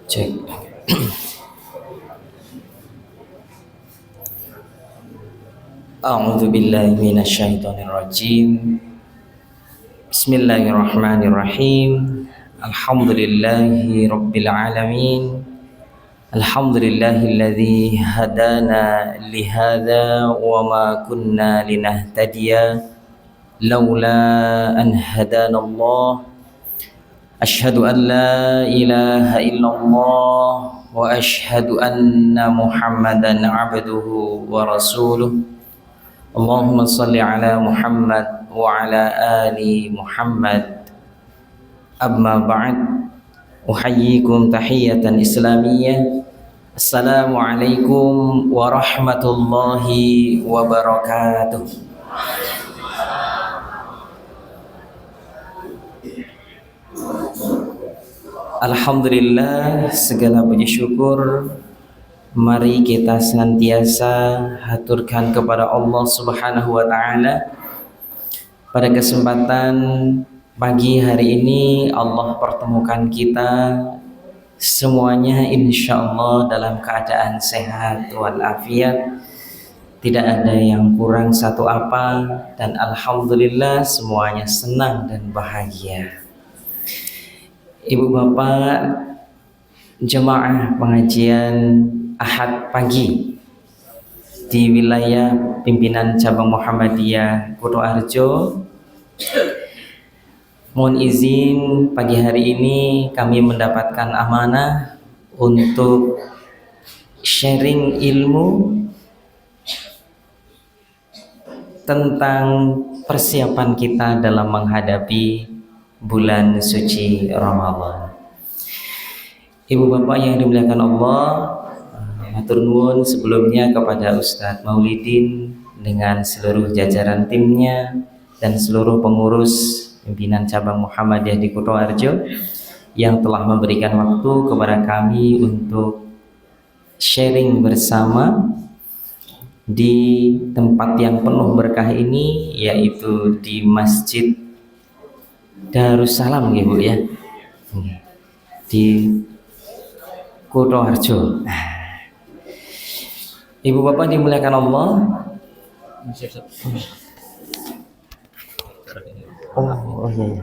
Cek. A'udzu billahi minasyaitonir rajim. Bismillahirrahmanirrahim. Alhamdulillahi rabbil alamin. Alhamdulillahilladzi hadana lihadza wa ma kunna linahtadiya laula an hadanallah. Asyhadu an la ilaha illallah wa asyhadu anna Muhammadan abduhu wa rasuluh. Allahumma salli ala Muhammad wa ala ali Muhammad. Amma ba'd. Uhayyikum tahiyatan islamiyah. Assalamualaikum warahmatullahi wabarakatuh. Alhamdulillah, segala puji syukur mari kita senantiasa haturkan kepada Allah Subhanahu wa taala. Pada kesempatan pagi hari ini Allah pertemukan kita semuanya insyaallah dalam keadaan sehat walafiat. Tidak ada yang kurang satu apa, dan alhamdulillah semuanya senang dan bahagia. Ibu bapak jemaah pengajian Ahad pagi di wilayah pimpinan cabang Muhammadiyah Kutoarjo, mohon izin pagi hari ini kami mendapatkan amanah untuk sharing ilmu tentang persiapan kita dalam menghadapi bulan suci Ramadan. Ibu bapak yang dimuliakan Allah, matur nuwun sebelumnya kepada Ustadz Maulidin dengan seluruh jajaran timnya dan seluruh pengurus pimpinan cabang Muhammadiyah di Kutoarjo yang telah memberikan waktu kepada kami untuk sharing bersama di tempat yang penuh berkah ini, yaitu di Masjid Darussalam Ibu ya, di Kutoarjo. Ibu bapak dimuliakan Allah. Oh iya.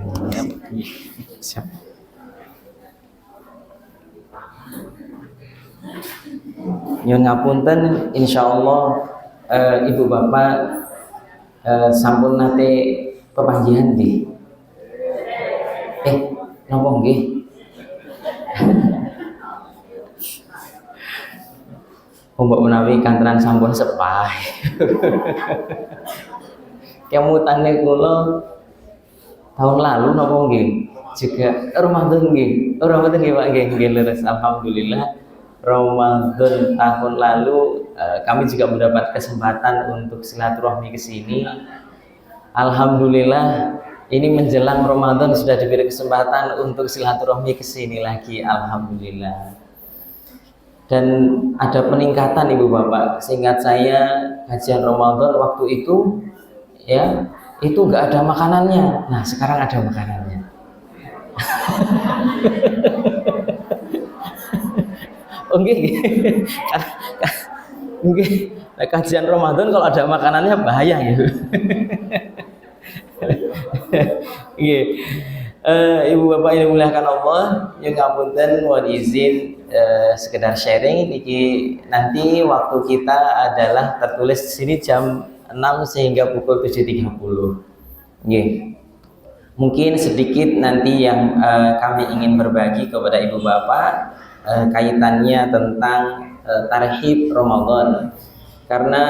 Siap. Nyuwun ngapunten, insyaallah ibu bapak sampun nate pepanggihan nggih. Napa nggih? Mbok menawi kantenan sampun sepah. Kemutane kula tahun lalu napa nggih? Juga Ramadan nggih. Ramadan nggih Pak nggih leres alhamdulillah. Ramadan tahun lalu kami juga mendapat kesempatan untuk silaturahmi ke sini. Alhamdulillah ini menjelang Ramadan sudah diberi kesempatan untuk silaturahmi ke sini lagi, alhamdulillah. Dan ada peningkatan ibu bapak. Seingat saya kajian Ramadan waktu itu ya, itu enggak ada makanannya. Nah, sekarang ada makanannya. Oke. Mungkin kajian Ramadan kalau ada makanannya bahaya gitu. Ibu bapak yang dimuliakan Allah, yang ngapunten mohon izin sekedar sharing niki, nanti waktu kita adalah tertulis di sini jam 6 sehingga pukul 7.30. Nggih. Mungkin sedikit nanti yang kami ingin berbagi kepada ibu bapak kaitannya tentang tarhib Ramadan. Karena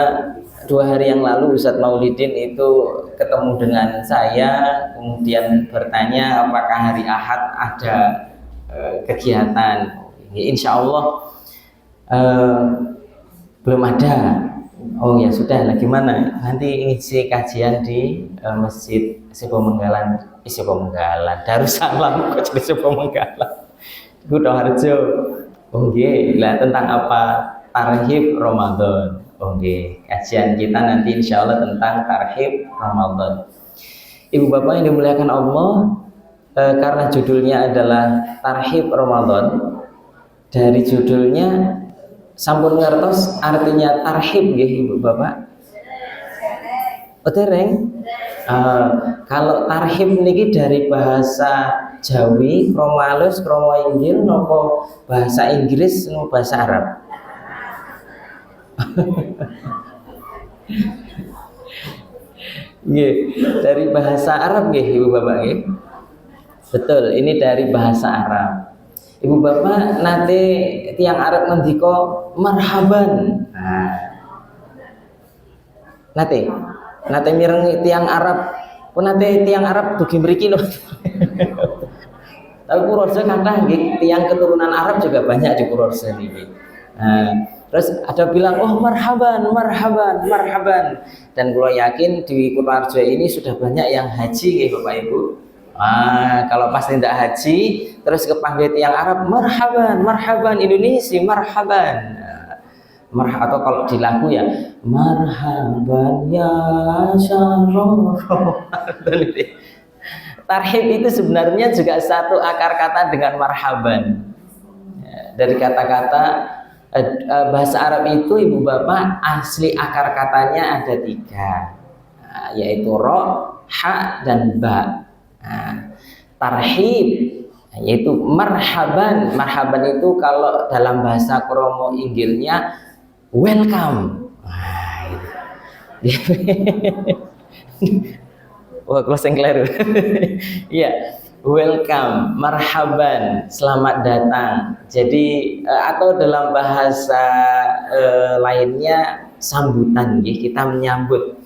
2 hari yang lalu Ustadz Maulidin itu ketemu dengan saya, kemudian bertanya apakah hari Ahad ada kegiatan. Insya Allah belum ada. Oh ya sudah lah, gimana? Nanti ngisi kajian di Masjid Sipomenggalan, Darussalam, kok jadi Sipomenggalan, Kutoarjo. Oh lah, tentang apa? Tarhib Ramadan. Oke, kajian kita nanti insya Allah tentang tarhib Ramadan. Ibu bapak yang dimuliakan Allah, karena judulnya adalah tarhib Ramadan, Dari judulnya sampun ngertos artinya tarhib nggih Ibu Bapak? Oh, dereng. Kalau tarhib niki dari bahasa Jawi, krama halus, krama inggil, nopo bahasa Inggris, nopo bahasa Arab? Nggih, dari bahasa Arab nggih Ibu Bapak nggih. Betul, ini dari bahasa Arab. Ibu Bapak nanti tiang Arab ngendika marhaban. Nanti mireng tiang Arab, pun nanti tiang Arab dugi mriki lho. Tapi Purworejo kathah nggih, tiang keturunan Arab juga banyak di Purworejo niki. Terus ada bilang, oh marhaban, marhaban, marhaban. Dan kalau yakin di Purworejo ini sudah banyak yang haji nggih Bapak Ibu. Kalau pas tidak haji, terus kepanggil tiang Arab, marhaban, marhaban Indonesia, marhaban. Atau kalau di lagu ya, marhaban ya syarraf. Tarhib itu sebenarnya juga satu akar kata dengan marhaban. Dari kata-kata bahasa Arab itu Ibu Bapak asli akar katanya ada 3, yaitu ro, ha, dan ba. Tarhib yaitu marhaban. Marhaban itu kalau dalam bahasa kromo inggilnya welcome. Wah, closing clear. Iya, welcome, marhaban, selamat datang. Jadi atau dalam bahasa lainnya sambutan, kita menyambut.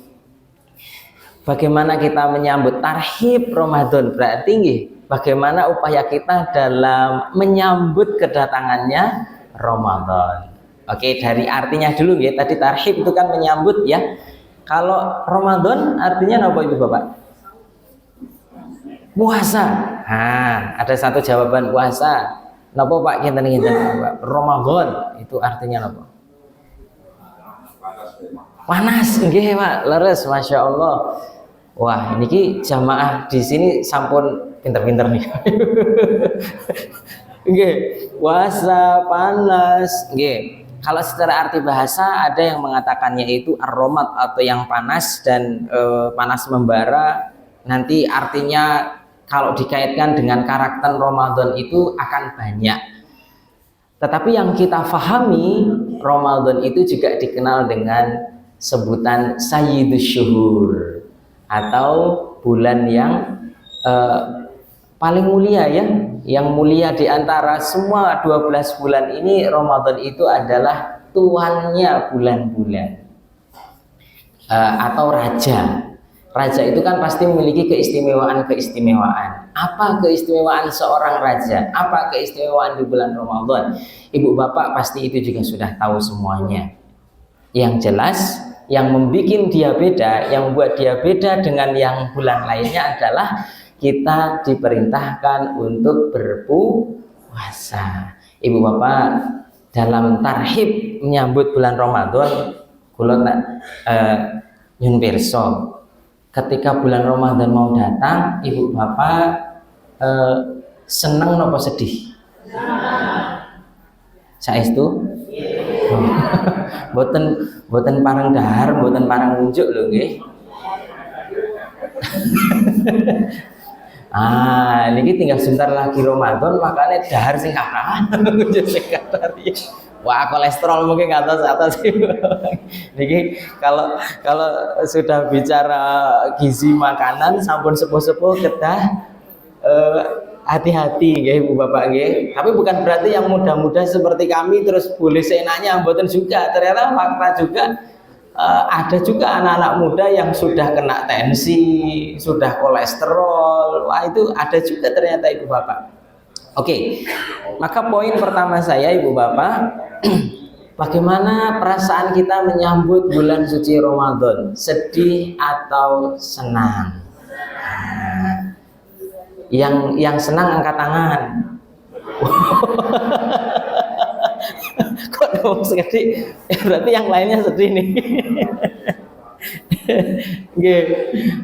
Bagaimana kita menyambut tarhib Ramadan? Berarti bagaimana upaya kita dalam menyambut kedatangannya Ramadan. Oke, dari artinya dulu ya. Tadi tarhib itu kan menyambut ya. Kalau Ramadan artinya apa Ibu Bapak? Puasa. Ada satu jawaban puasa. Napa Pak kinten-kinten Pak? Ramadan itu artinya apa? Panas nggih Pak, leres Masya Allah. Wah, ini jamaah di sini sampun pinter-pinter nih. Nggih, puasa panas nggih. Kalau secara arti bahasa ada yang mengatakannya itu ar-romad atau yang panas dan panas membara. Nanti artinya kalau dikaitkan dengan karakter Ramadan itu akan banyak. Tetapi yang kita fahami, Ramadan itu juga dikenal dengan sebutan Sayyidus Syuhur atau bulan yang paling mulia ya. Yang mulia di antara semua 12 bulan ini, Ramadan itu adalah tuannya bulan-bulan atau raja. Raja itu kan pasti memiliki keistimewaan-keistimewaan. Apa keistimewaan seorang raja? Apa keistimewaan di bulan Ramadan? Ibu Bapak pasti itu juga sudah tahu semuanya. Yang jelas, yang membuat dia beda, yang membuat dia beda dengan yang bulan lainnya adalah kita diperintahkan untuk berpuasa. Ibu Bapak dalam tarhib menyambut bulan Ramadan, kula nyun pirsa. Ketika bulan Ramadan mau datang, Ibu Bapak seneng napa sedih? Saestu? Boten parang dahar, boten parang unjuk lho nggih. Niki tinggal sebentar lagi Ramadan, makanya dahar sing kathah. Unjuk sing kathah. Wah, kolesterol mungkin atas niki kalau sudah bicara gizi makanan sampun sepuh-sepuh kedah hati-hati nggih Ibu Bapak nggih. Tapi bukan berarti yang muda-muda seperti kami terus boleh seenaknya, mboten juga. Ternyata fakta juga ada juga anak-anak muda yang sudah kena tensi, sudah kolesterol. Wah, itu ada juga ternyata Ibu Bapak. Oke, maka poin pertama saya Ibu Bapak, bagaimana perasaan kita menyambut bulan suci Ramadan, sedih atau senang? Yang senang angkat tangan. Kok dong sedih? Berarti yang lainnya sedih nih.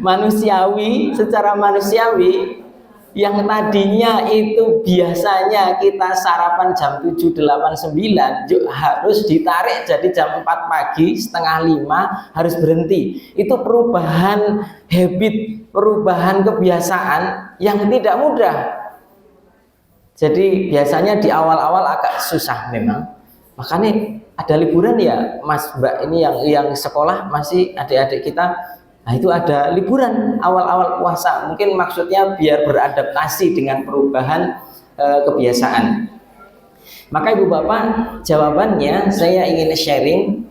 Manusiawi, secara manusiawi yang tadinya itu biasanya kita sarapan jam 7, 8, 9 harus ditarik jadi jam 4 pagi, setengah 5 harus berhenti. Itu perubahan habit, perubahan kebiasaan yang tidak mudah. Jadi biasanya di awal-awal agak susah memang. Makanya ada liburan ya Mas Mbak ini yang sekolah masih adik-adik kita. Nah itu ada liburan awal-awal puasa. Mungkin maksudnya biar beradaptasi dengan perubahan kebiasaan. Maka Ibu Bapak, jawabannya saya ingin sharing.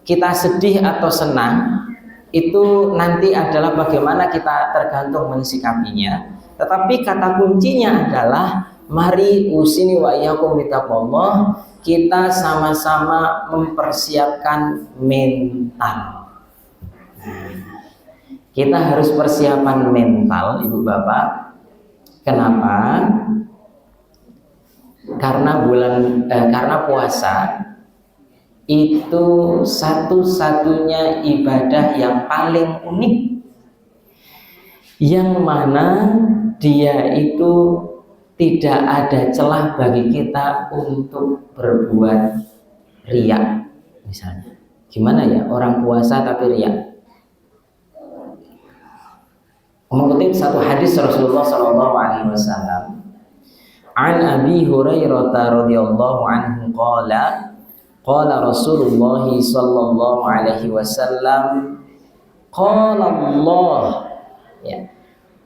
Kita sedih atau senang itu nanti adalah bagaimana kita tergantung mensikapinya. Tetapi kata kuncinya adalah mari usini wa iyyakum bittaqwallah, kita sama-sama mempersiapkan mental. Kita harus persiapan mental, Ibu Bapak. Kenapa? Karena puasa itu satu-satunya ibadah yang paling unik, yang mana dia itu tidak ada celah bagi kita untuk berbuat riya. Misalnya, gimana ya orang puasa tapi riya? Mengutip satu hadis Rasulullah SAW, an Abi Hurairah radhiyallahu anhu qala Rasulullah sallallahu alaihi wasallam qala Allah ya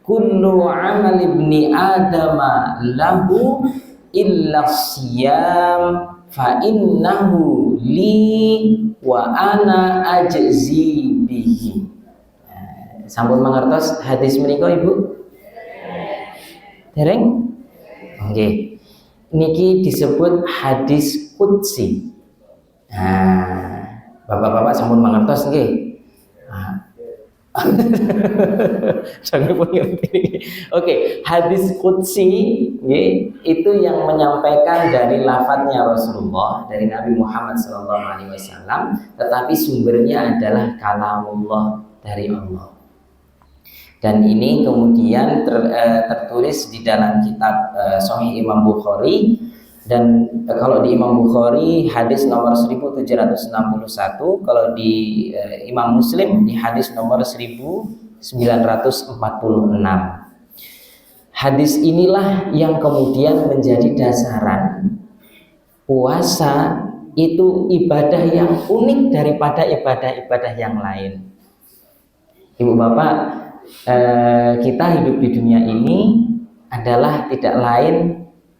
kullu amal ibni adama lahu illa siyam fa innahu li wa ana ajzi bihi. Sampun mangertos hadis menika Ibu? Dereng? Nggih. Niki disebut hadis qudsi. Nah, Bapak-bapak sampun mangertos nggih? Jangan mengerti. Oke, hadis qudsi itu yang menyampaikan dari lafadznya Rasulullah, dari Nabi Muhammad SAW, tetapi sumbernya adalah kalamullah, dari Allah. Dan ini kemudian tertulis di dalam kitab Sahih Imam Bukhari. Dan kalau di Imam Bukhari hadis nomor 1761, kalau di Imam Muslim di hadis nomor 1946. Hadis inilah yang kemudian menjadi dasaran puasa itu ibadah yang unik daripada ibadah-ibadah yang lain. Ibu Bapak, kita hidup di dunia ini adalah tidak lain,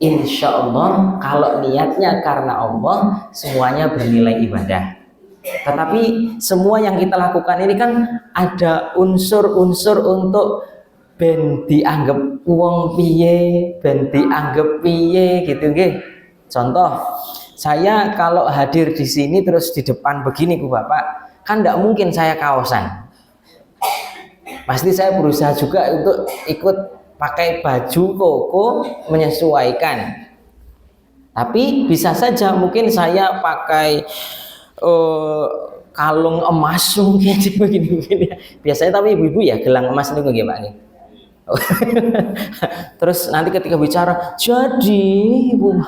insya Allah kalau niatnya karena Allah semuanya bernilai ibadah. Tetapi semua yang kita lakukan ini kan ada unsur-unsur untuk ben dianggap wong piye, ben dianggap piye gitu nggih. Contoh, saya kalau hadir di sini terus di depan begini Bu Bapak, kan tidak mungkin saya kaosan. Pasti saya berusaha juga untuk ikut pakai baju koko menyesuaikan. Tapi bisa saja mungkin saya pakai kalung emas mungkin begini. Biasanya tapi ibu-ibu ya gelang emas itu gimana? Terus nanti ketika bicara, jadi ibu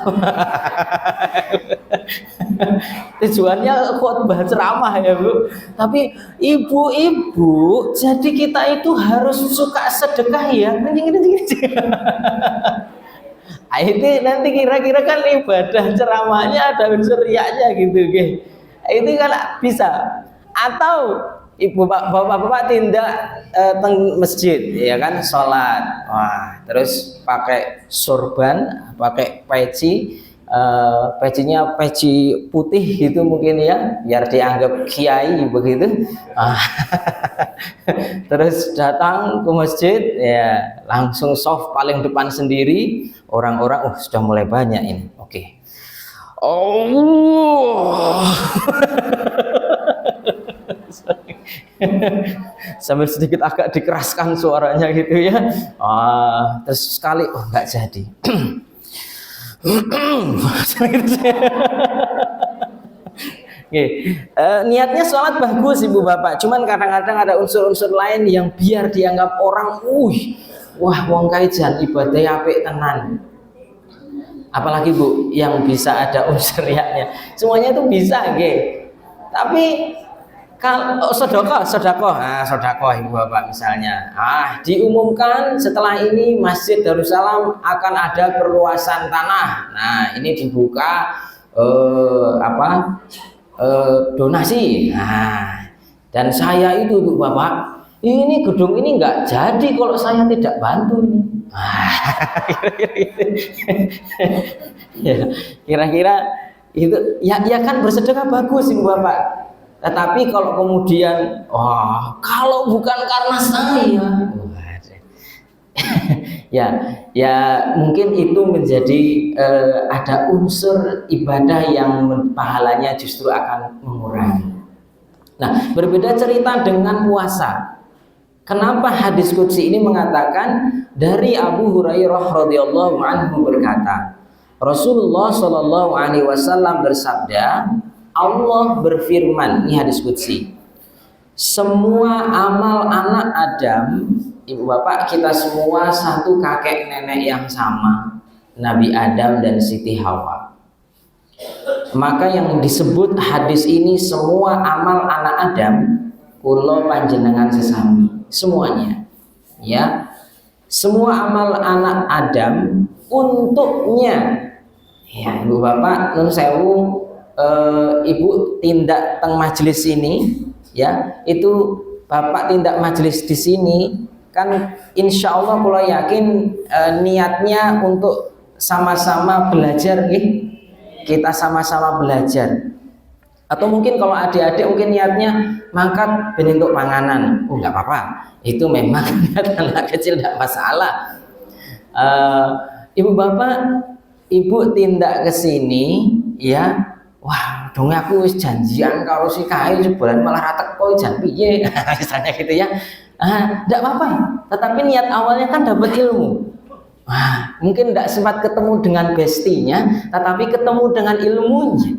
tujuannya khotbah ceramah ya Bu, tapi ibu-ibu jadi kita itu harus suka sedekah ya. Itu nanti kira-kira kan ibadah ceramahnya ada unsur riyanya gitu itu kan bisa. Atau ibu bapak tindak teng masjid ya kan, sholat, wah terus pakai sorban, pakai peci, pecinya peci putih gitu mungkin ya, biar dianggap kiai begitu. Terus datang ke masjid ya langsung soft paling depan sendiri, orang-orang sudah mulai banyak ini. Oke. Oh. Sambil sedikit agak dikeraskan suaranya gitu ya. Terus sekali nggak jadi. Niatnya sholat bagus ibu bapak, cuman kadang-kadang ada unsur-unsur lain yang biar dianggap orang wah wong kae jan ibadah apik tenan. Apalagi Bu yang bisa ada unsur riaknya. Semuanya itu bisa nggih. Tapi kalau sedekah, sedekah Ibu Bapak misalnya. Diumumkan setelah ini Masjid Darussalam akan ada perluasan tanah. Nah, ini dibuka donasi. Nah, dan saya itu Ibu Bapak, ini gedung ini nggak jadi kalau saya tidak bantu ini. Kira-kira itu ya kan bersedekah bagus Ibu Bapak. Tetapi kalau kemudian, kalau bukan karena saya, ya mungkin itu menjadi ada unsur ibadah yang pahalanya justru akan mengurangi. Nah, berbeda cerita dengan puasa. Kenapa hadis qudsi ini mengatakan dari Abu Hurairah radhiyallahu anhu berkata, Rasulullah Shallallahu alaihi wasallam bersabda, Allah berfirman, ini hadis qudsi, semua amal anak Adam, Ibu Bapak, kita semua satu kakek nenek yang sama, Nabi Adam dan Siti Hawa. Maka yang disebut hadis ini semua amal anak Adam, kula panjenengan sesami, semuanya, ya, semua amal anak Adam untuknya, ya Ibu Bapak, nun sewu, Ibu tindak teng majelis ini, ya, itu Bapak tindak majelis di sini, kan insya Allah kula yakin niatnya untuk sama-sama belajar, kita sama-sama belajar. Atau mungkin kalau adik-adik mungkin niatnya mangkat bentuk panganan, nggak apa-apa, itu memang anak kecil tidak masalah. Ibu Bapak, Ibu tindak ke sini, ya. Wah, dong aku wis janjian kalau si Kai sebulan malah rata koi jan piye, misalnya gitu ya. Enggak apa-apa, tetapi niat awalnya kan dapat ilmu. Mungkin enggak sempat ketemu dengan bestinya, tetapi ketemu dengan ilmunya.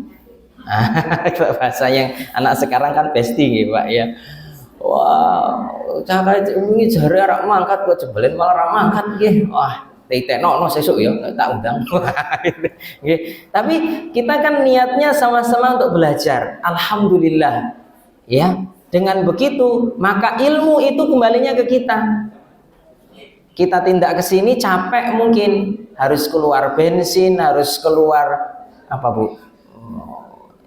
Bahasa yang anak sekarang kan besti gitu Pak ya. Wah, cara ini jare arek mangkat kok jebelen malah ra mangkat nggih. Wah, no sesuk ya tak undang. Tapi kita kan niatnya sama-sama untuk belajar. Alhamdulillah. Ya, dengan begitu maka ilmu itu kembalinya ke kita. Kita tindak ke sini capek mungkin, harus keluar bensin, harus keluar apa Bu?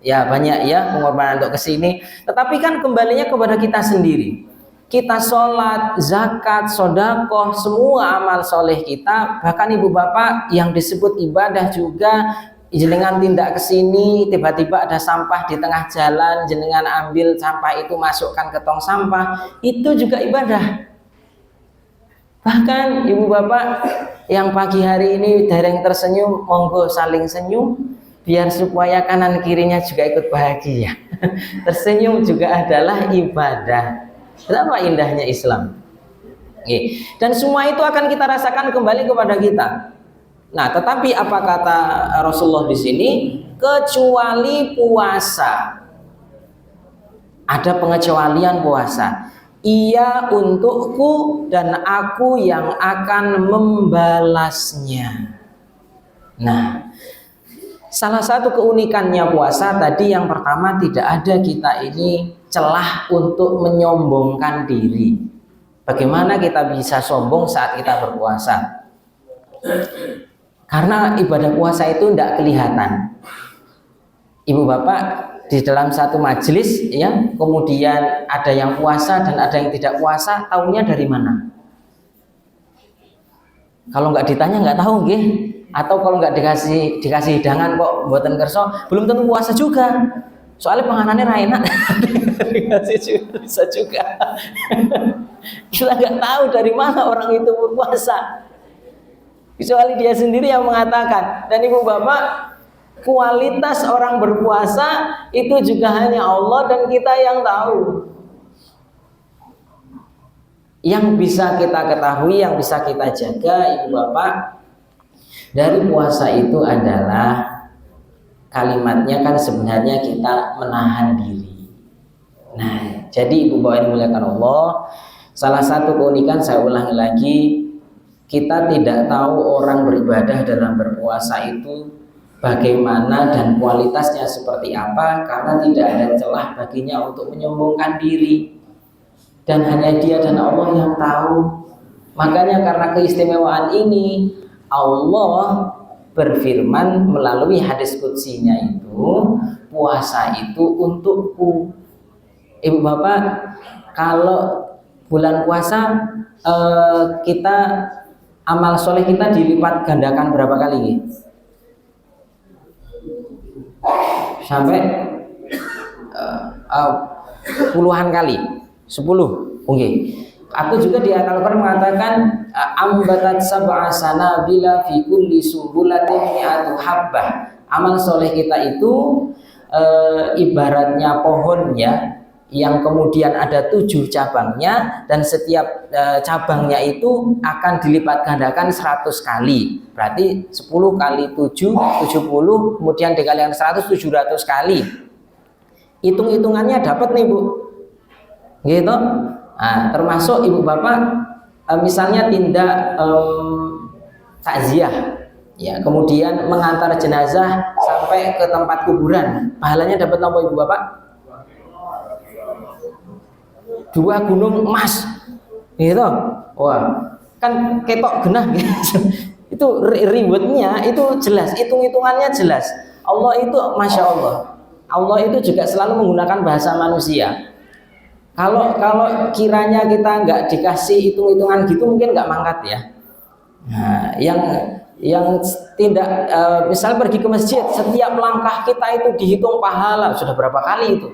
Ya banyak ya pengorbanan untuk ke sini. Tetapi kan kembalinya kepada kita sendiri. Kita sholat, zakat, sodakoh, semua amal soleh kita, bahkan Ibu Bapak yang disebut ibadah juga, jenengan tindak ke sini, tiba-tiba ada sampah di tengah jalan, jenengan ambil sampah itu masukkan ke tong sampah, itu juga ibadah. Bahkan Ibu Bapak yang pagi hari ini dereng tersenyum, monggo saling senyum, biar supaya kanan kirinya juga ikut bahagia. Tersenyum juga adalah ibadah. Betapa indahnya Islam. Dan semua itu akan kita rasakan kembali kepada kita. Nah, tetapi apa kata Rasulullah di sini? Kecuali puasa. Ada pengecualian puasa. Ia untukku dan aku yang akan membalasnya. Nah, salah satu keunikannya puasa tadi yang pertama, tidak ada kita ini celah untuk menyombongkan diri. Bagaimana kita bisa sombong saat kita berpuasa? Karena ibadah puasa itu tidak kelihatan. Ibu Bapak di dalam satu majelis, ya, kemudian ada yang puasa dan ada yang tidak puasa, tahunya dari mana? Kalau nggak ditanya nggak tahu, nggih. Atau kalau nggak dikasih hidangan kok buatan kerso, belum tentu puasa juga. Soalnya panganannya ra enak. Bisa juga. Kita nggak tahu dari mana orang itu berpuasa. Kecuali dia sendiri yang mengatakan. Dan Ibu Bapak, kualitas orang berpuasa itu juga hanya Allah dan kita yang tahu. Yang bisa kita ketahui, yang bisa kita jaga, Ibu Bapak, dari puasa itu adalah kalimatnya kan sebenarnya kita menahan diri. Nah, jadi Ibu Bapak yang dimuliakan Allah, salah satu keunikan, saya ulangi lagi, kita tidak tahu orang beribadah dalam berpuasa itu bagaimana dan kualitasnya seperti apa, karena tidak ada celah baginya untuk menyombongkan diri, dan hanya dia dan Allah yang tahu. Makanya karena keistimewaan ini, Allah berfirman melalui hadis qudsinya itu, puasa itu untukku. Ibu bapak, kalau bulan puasa kita amal soleh kita dilipat gandakan berapa kali? Sampai puluhan kali, 10. Oke. Atau juga di Al-Qur'an mengatakan ambatat sab'a sanabila fi kulli sumbulatin mi'atu habbah. Amal soleh kita itu ibaratnya pohonnya yang kemudian ada 7 cabangnya, dan setiap cabangnya itu akan dilipat gandakan 100 kali. Berarti 10 kali 7, 70, kemudian dikalikan 100, 700 kali. Hitung-hitungannya dapat nih Bu. Gitu. Nah, termasuk ibu bapak misalnya tindak takziah, ya, kemudian mengantar jenazah sampai ke tempat kuburan, pahalanya dapat nomor ibu bapak? 2 gunung emas, gitu. Wah, kan ketok genah gitu. Itu rewardnya itu jelas, hitung-hitungannya jelas. Allah itu masya Allah, Allah itu juga selalu menggunakan bahasa manusia. Kalau kiranya kita nggak dikasih hitung-hitungan gitu, mungkin nggak mangkat ya. Nah, yang tidak misal pergi ke masjid, setiap langkah kita itu dihitung pahala, sudah berapa kali itu?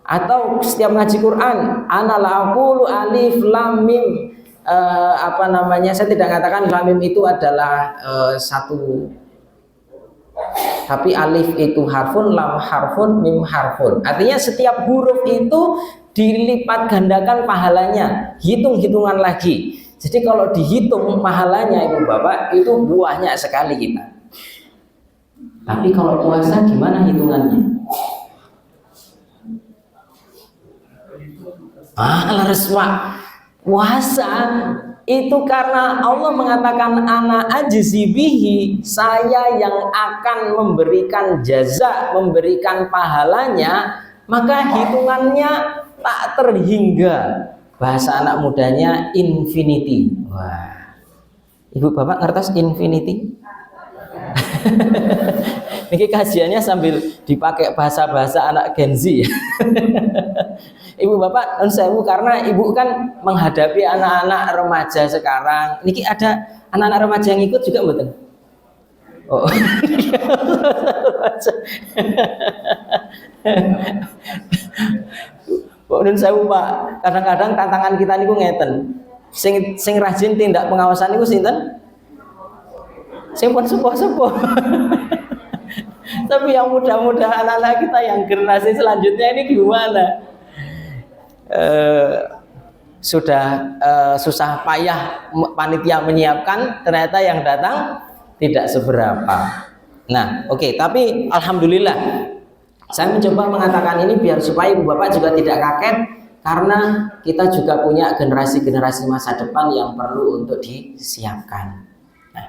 Atau setiap ngaji Quran, ana la aqulu alif lam mim, saya tidak katakan lam mim itu adalah satu, tapi alif itu harfun, lam harfun, mim harfun. Artinya setiap huruf itu dilipat gandakan pahalanya, hitung-hitungan lagi. Jadi kalau dihitung pahalanya ibu bapak itu buahnya sekali kita. Tapi kalau puasa gimana hitungannya? Reswa. Puasa itu karena Allah mengatakan ana ajzi bihi, saya yang akan memberikan jaza, memberikan pahalanya, maka hitungannya tak terhingga. Bahasa anak mudanya infinity. Wah, ibu bapak ngertos infinity? Ini kajiannya sambil dipakai bahasa-bahasa anak Gen Z. Ibu bapak sewu, karena ibu kan menghadapi anak-anak remaja sekarang. Niki ada anak-anak remaja yang ikut juga betul. Oh. Nun sewu Pak, kadang-kadang tantangan kita niku ngeten. Sing rajin tindak pengawasan niku sinten? Sing pun sepuh-sepuh. Tapi yang muda-muda anak-anak kita yang generasi selanjutnya ini gimana? Sudah susah payah panitia menyiapkan, ternyata yang datang tidak seberapa. Nah, oke, tapi alhamdulillah saya mencoba mengatakan ini biar supaya ibu bapak juga tidak kaget, karena kita juga punya generasi-generasi masa depan yang perlu untuk disiapkan. Nah,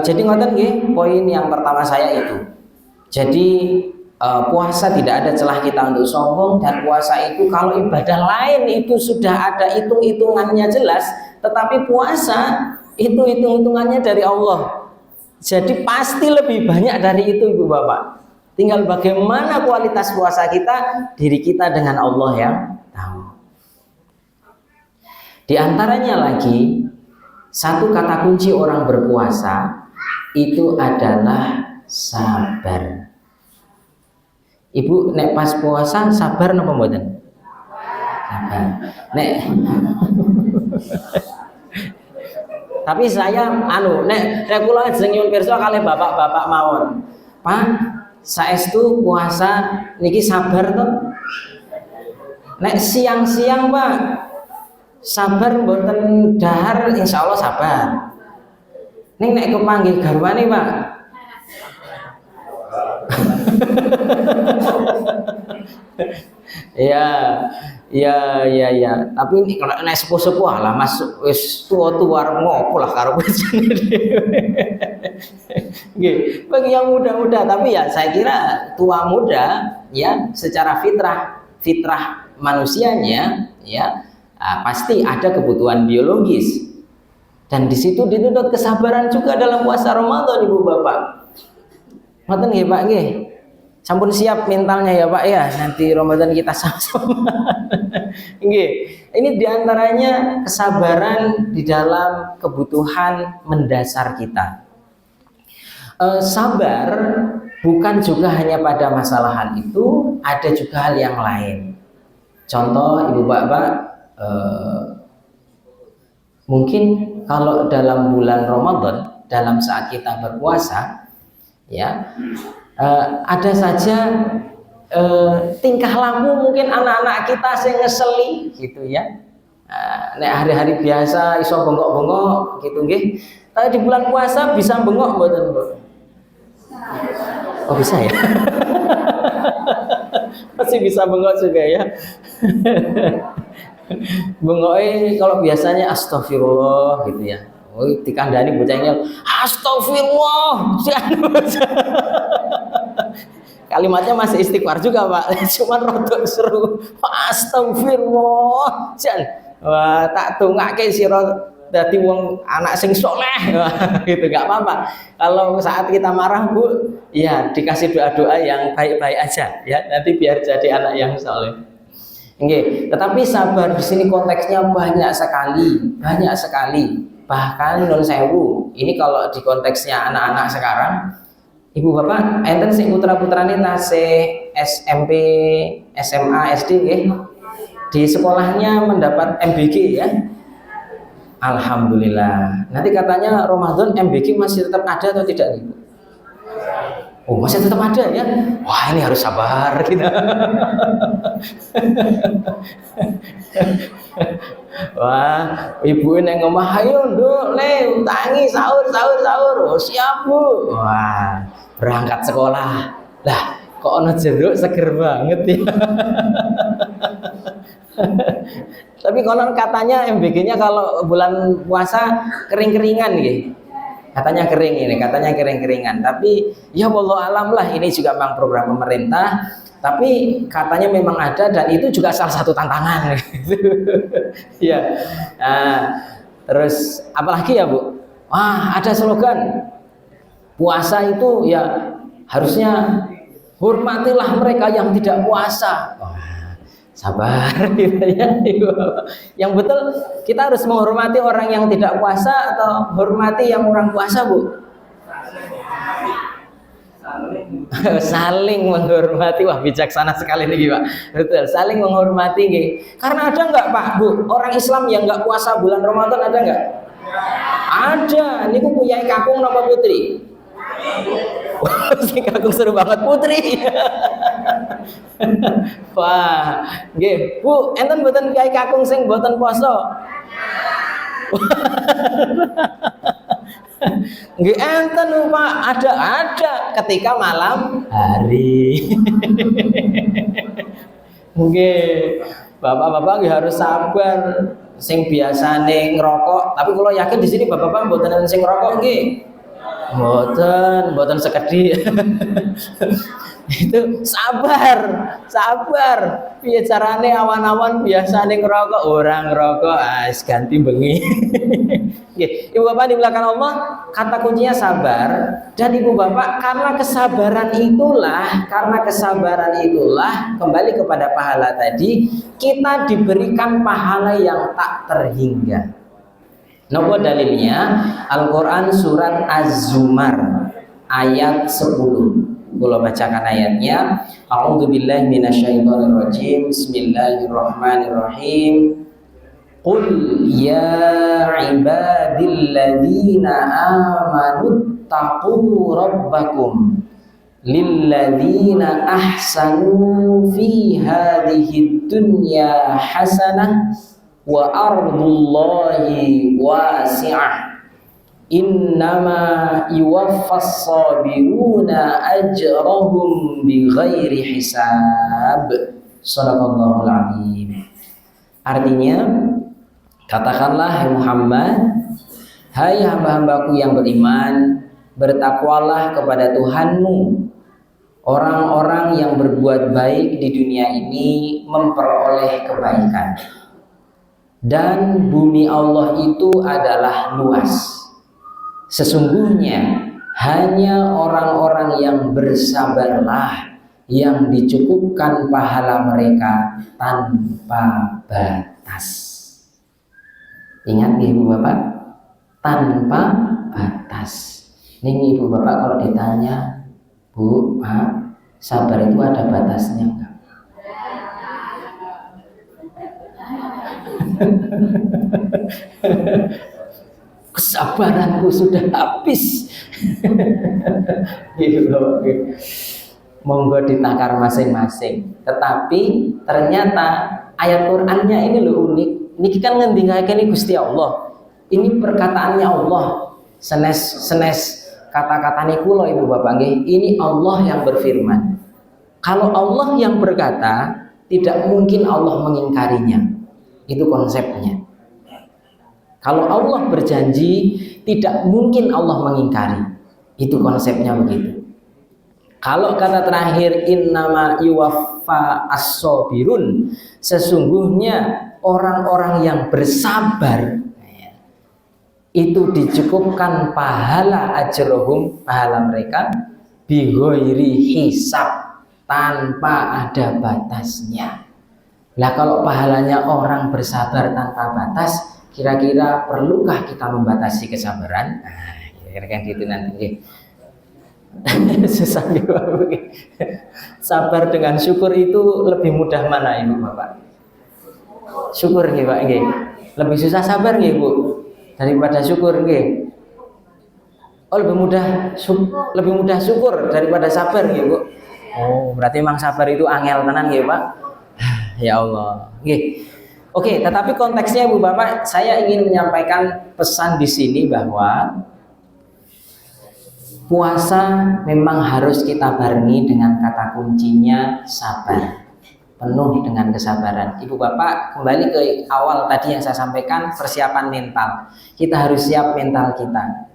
jadi ngoten nggih, poin yang pertama saya itu. Jadi puasa tidak ada celah kita untuk sombong, dan puasa itu kalau ibadah lain itu sudah ada hitung-hitungannya jelas, tetapi puasa itu hitung-hitungannya dari Allah. Jadi pasti lebih banyak dari itu ibu bapak. Tinggal bagaimana kualitas puasa kita, diri kita dengan Allah yang tahu. Di antaranya lagi, satu kata kunci orang berpuasa itu adalah sabar. Ibu nek pas puasa sabar napa mboten? Sabar. Nek tapi saya nek kula jeneng nyuwun pirsa kalih bapak-bapak mawon. Pak, saestu puasa niki sabar to? Nek siang-siang Pak, sabar mboten dahar insyaallah sabar. Nek kepanggih garwane Pak. Ya, Ya, ya, ya. Tapi ini kalau naik sepuh-sepuh lah, masuk wis tua-tua ngopo lah karo bojone dhewe. Nggih, bagi yang muda-muda, tapi ya saya kira tua muda ya secara fitrah manusianya ya pasti ada kebutuhan biologis. Dan di situ dituntut kesabaran juga dalam puasa Ramadan, Ibu Bapak. Ngoten nggih, Pak nggih. Sampun siap mentalnya ya Pak ya, nanti Ramadan kita sama-sama. Nggih. Ini diantaranya kesabaran di dalam kebutuhan mendasar kita. Sabar bukan juga hanya pada masalah hal itu, ada juga hal yang lain. Contoh Ibu Bapak, mungkin kalau dalam bulan Ramadan, dalam saat kita berpuasa, ya ada saja tingkah laku mungkin anak-anak kita sing ngeseli gitu ya. Nek hari-hari biasa iso bengok-bengok gitu nggih. Tapi di bulan puasa bisa bengok mboten, Bu? Oh bisa ya. Masih bisa bengok juga ya. Bengoknya kalau biasanya astagfirullah gitu ya. Oh, dikandani bocahnya astagfirullah. Kalimatnya masih istighfar juga Pak, cuman rodok seru. Astagfirullah. Wah, tak tungake sira dadi wong anak sing soleh. Gitu enggak apa-apa. Kalau saat kita marah Bu, ya dikasih doa-doa yang baik-baik aja ya. Nanti biar jadi anak yang soleh. Oke, tetapi sabar di sini konteksnya banyak sekali. Bahkan non sewu. Ini kalau di konteksnya anak-anak sekarang, Ibu Bapak, enten sing putra-putrane tasih SMP, SMA, SD nggih. Di sekolahnya mendapat MBG ya. Alhamdulillah. Nanti katanya Ramadan MBG masih tetap ada atau tidak Ibu? Oh, masih tetap ada ya. Wah, ini harus sabar kita. Wah, ibu ini ngomong, ayo nduk, le, utangi sahur. Oh, siap Bu. Wah, berangkat sekolah. Lah, kok ono jeruk seger banget ya. Tapi konon katanya MBG-nya kalau bulan puasa kering-keringan gitu. Katanya kering-keringan. Tapi ya wallahu alam lah, ini juga memang program pemerintah. Tapi katanya memang ada dan itu juga salah satu tantangan. Ya. Terus apalagi ya Bu? Wah, ada slogan puasa itu ya harusnya hormatilah mereka yang tidak puasa. Sabar gitu ya. Yang betul kita harus menghormati orang yang tidak puasa atau hormati yang orang puasa Bu? Saling menghormati. Wah, bijaksana sekali nih Pak. Betul, saling menghormati gitu. Karena ada nggak Pak Bu orang Islam yang nggak puasa bulan Ramadan, ada nggak? Ada. Ini ku punya kakung nama putri. Si kakung seru banget putri. Wah, nggih, Bu, enten mboten kiai kakung sing mboten poso? Nggih enten Pak, ada ketika malam hari. Nggih. Bapak-bapak nggih harus sabar. Sing biasane ngerokok, tapi kalau yakin di sini bapak-bapak mboten sing ngerokok nggih. Mboten sekedhi. Itu sabar. Piye carane awan-awan biasane ngerokok, orang ngerokok ganti bengi. Ibu Bapak di belakang Allah, kata kuncinya sabar. Dan Ibu Bapak, karena kesabaran itulah kembali kepada pahala tadi, kita diberikan pahala yang tak terhingga. Napa dalilnya? Al-Quran surat Az-Zumar ayat 10. Kula bacakan ayatnya. A'udzubillahi minasyaitonirrajim. Bismillahirrahmanirrahim. Qul ya ibadilladzina amanu taqu rabbakum lilladzina ahsanu fi hadhihi dunya hasanah wa ardullahi wasi'ah. Innama yuwaffas sabiruna ajrahum bighairi hisab. Shadaqallahul azim. Artinya, katakanlah hai Muhammad, hai hamba-hambaku yang beriman, bertakwalah kepada Tuhanmu. Orang-orang yang berbuat baik di dunia ini memperoleh kebaikan. Dan bumi Allah itu adalah luas. Sesungguhnya hanya orang-orang yang bersabarlah yang dicukupkan pahala mereka tanpa batas. Ingat ibu bapak, tanpa batas. Ini ibu bapak kalau ditanya, Bu, Pak, sabar itu ada batasnya enggak? Kesabaranku sudah habis. Monggo ditakar masing-masing. Tetapi ternyata ayat Qur'annya ini loh unik. Ini kan ngendikaken Gusti Allah. Ini perkataannya Allah. Senes kata-katanya kula ibu bapak nggih, ini Allah yang berfirman. Kalau Allah yang berkata, tidak mungkin Allah mengingkarinya. Itu konsepnya. Kalau Allah berjanji, tidak mungkin Allah mengingkari. Itu konsepnya begitu. Kalau kata terakhir innama yuwaffa as-sabirun, sesungguhnya orang-orang yang bersabar itu dicukupkan pahala ajrohum, pahala mereka bighairi hisab, tanpa ada batasnya. Lah kalau pahalanya orang bersabar tanpa batas, kira-kira perlukah kita membatasi kesabaran? Nah, kira-kira gitu nanti. Susah gitu. Sabar dengan syukur itu lebih mudah mana ibu bapak? Syukur nggih Pak nggih. Lebih susah sabar nggih Bu daripada syukur nggih. Oh lebih mudah syukur daripada sabar nggih Bu. Oh berarti memang sabar itu angel tenan nggih Pak. Ya Allah. Nggih. Oke, tetapi konteksnya Bu Bapak, saya ingin menyampaikan pesan di sini bahwa puasa memang harus kita barengi dengan kata kuncinya sabar, penuh dengan kesabaran. Ibu Bapak, kembali ke awal tadi yang saya sampaikan, persiapan mental. Kita harus siap mental kita.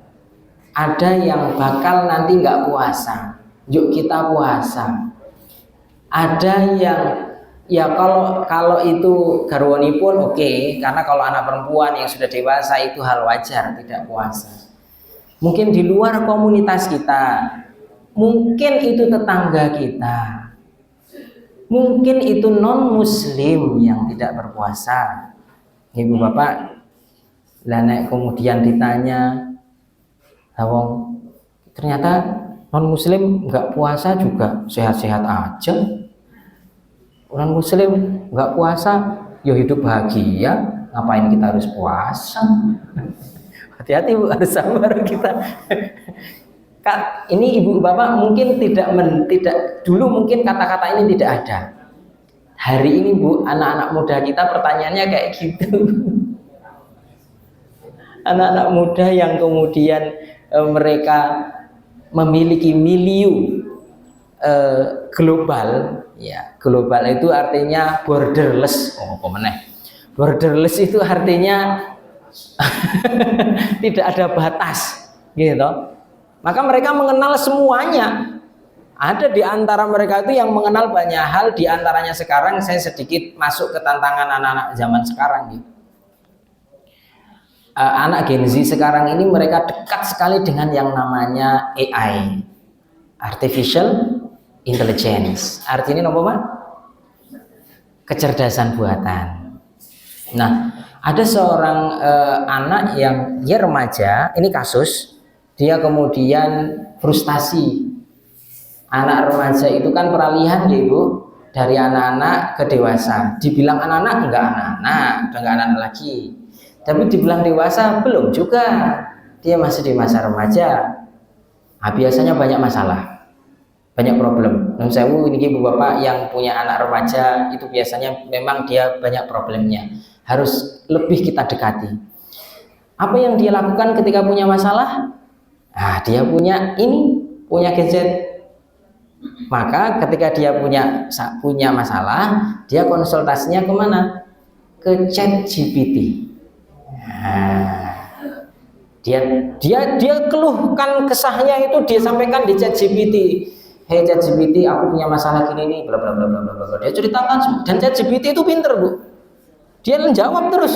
Ada yang bakal nanti nggak puasa, yuk kita puasa. Ada yang ya kalau itu garwani pun oke, karena kalau anak perempuan yang sudah dewasa itu hal wajar tidak puasa. Mungkin di luar komunitas kita, mungkin itu tetangga kita, mungkin itu non muslim yang tidak berpuasa. Ibu Bapak, lah kemudian ditanya, Hawong, ternyata non muslim nggak puasa juga sehat-sehat aja. Orang muslim nggak puasa, ya hidup bahagia, ngapain kita harus puasa? Hati-hati Bu, harus sabar kita. Kak, ini ibu bapak mungkin tidak dulu mungkin kata-kata ini tidak ada. Hari ini Bu, anak-anak muda kita pertanyaannya kayak gitu. Anak-anak muda yang kemudian mereka memiliki milieu global. Ya, global itu artinya borderless. Oh, apa meneh? Borderless itu artinya tidak ada batas, gitu. Maka mereka mengenal semuanya. Ada di antara mereka itu yang mengenal banyak hal. Di antaranya sekarang saya sedikit masuk ke tantangan anak-anak zaman sekarang, gitu. Anak Gen Z sekarang ini mereka dekat sekali dengan yang namanya AI, Artificial Intelligence. Artinya apa Pak? Kecerdasan buatan. Nah, ada seorang anak yang dia remaja, ini kasus, dia kemudian frustasi. Anak remaja itu kan peralihan ya Bu, dari anak-anak ke dewasa. Dibilang anak-anak enggak anak-anak, udah enggak anak lagi. Tapi dibilang dewasa belum juga, dia masih di masa remaja. Nah, biasanya banyak masalah. Banyak problem. Dan saya ini ibu bapak yang punya anak remaja itu biasanya memang dia banyak problemnya. Harus lebih kita dekati. Apa yang dia lakukan ketika punya masalah? Nah, dia punya gadget. Maka ketika dia punya masalah, dia konsultasinya kemana? ke Chat GPT. Nah, dia keluhkan kesahnya itu dia sampaikan di Chat GPT. Hey Chat GPT, aku punya masalah gini nih, bla bla bla bla bla bla. Dia ceritakan, dan Chat GPT itu pinter Bu. Dia menjawab terus,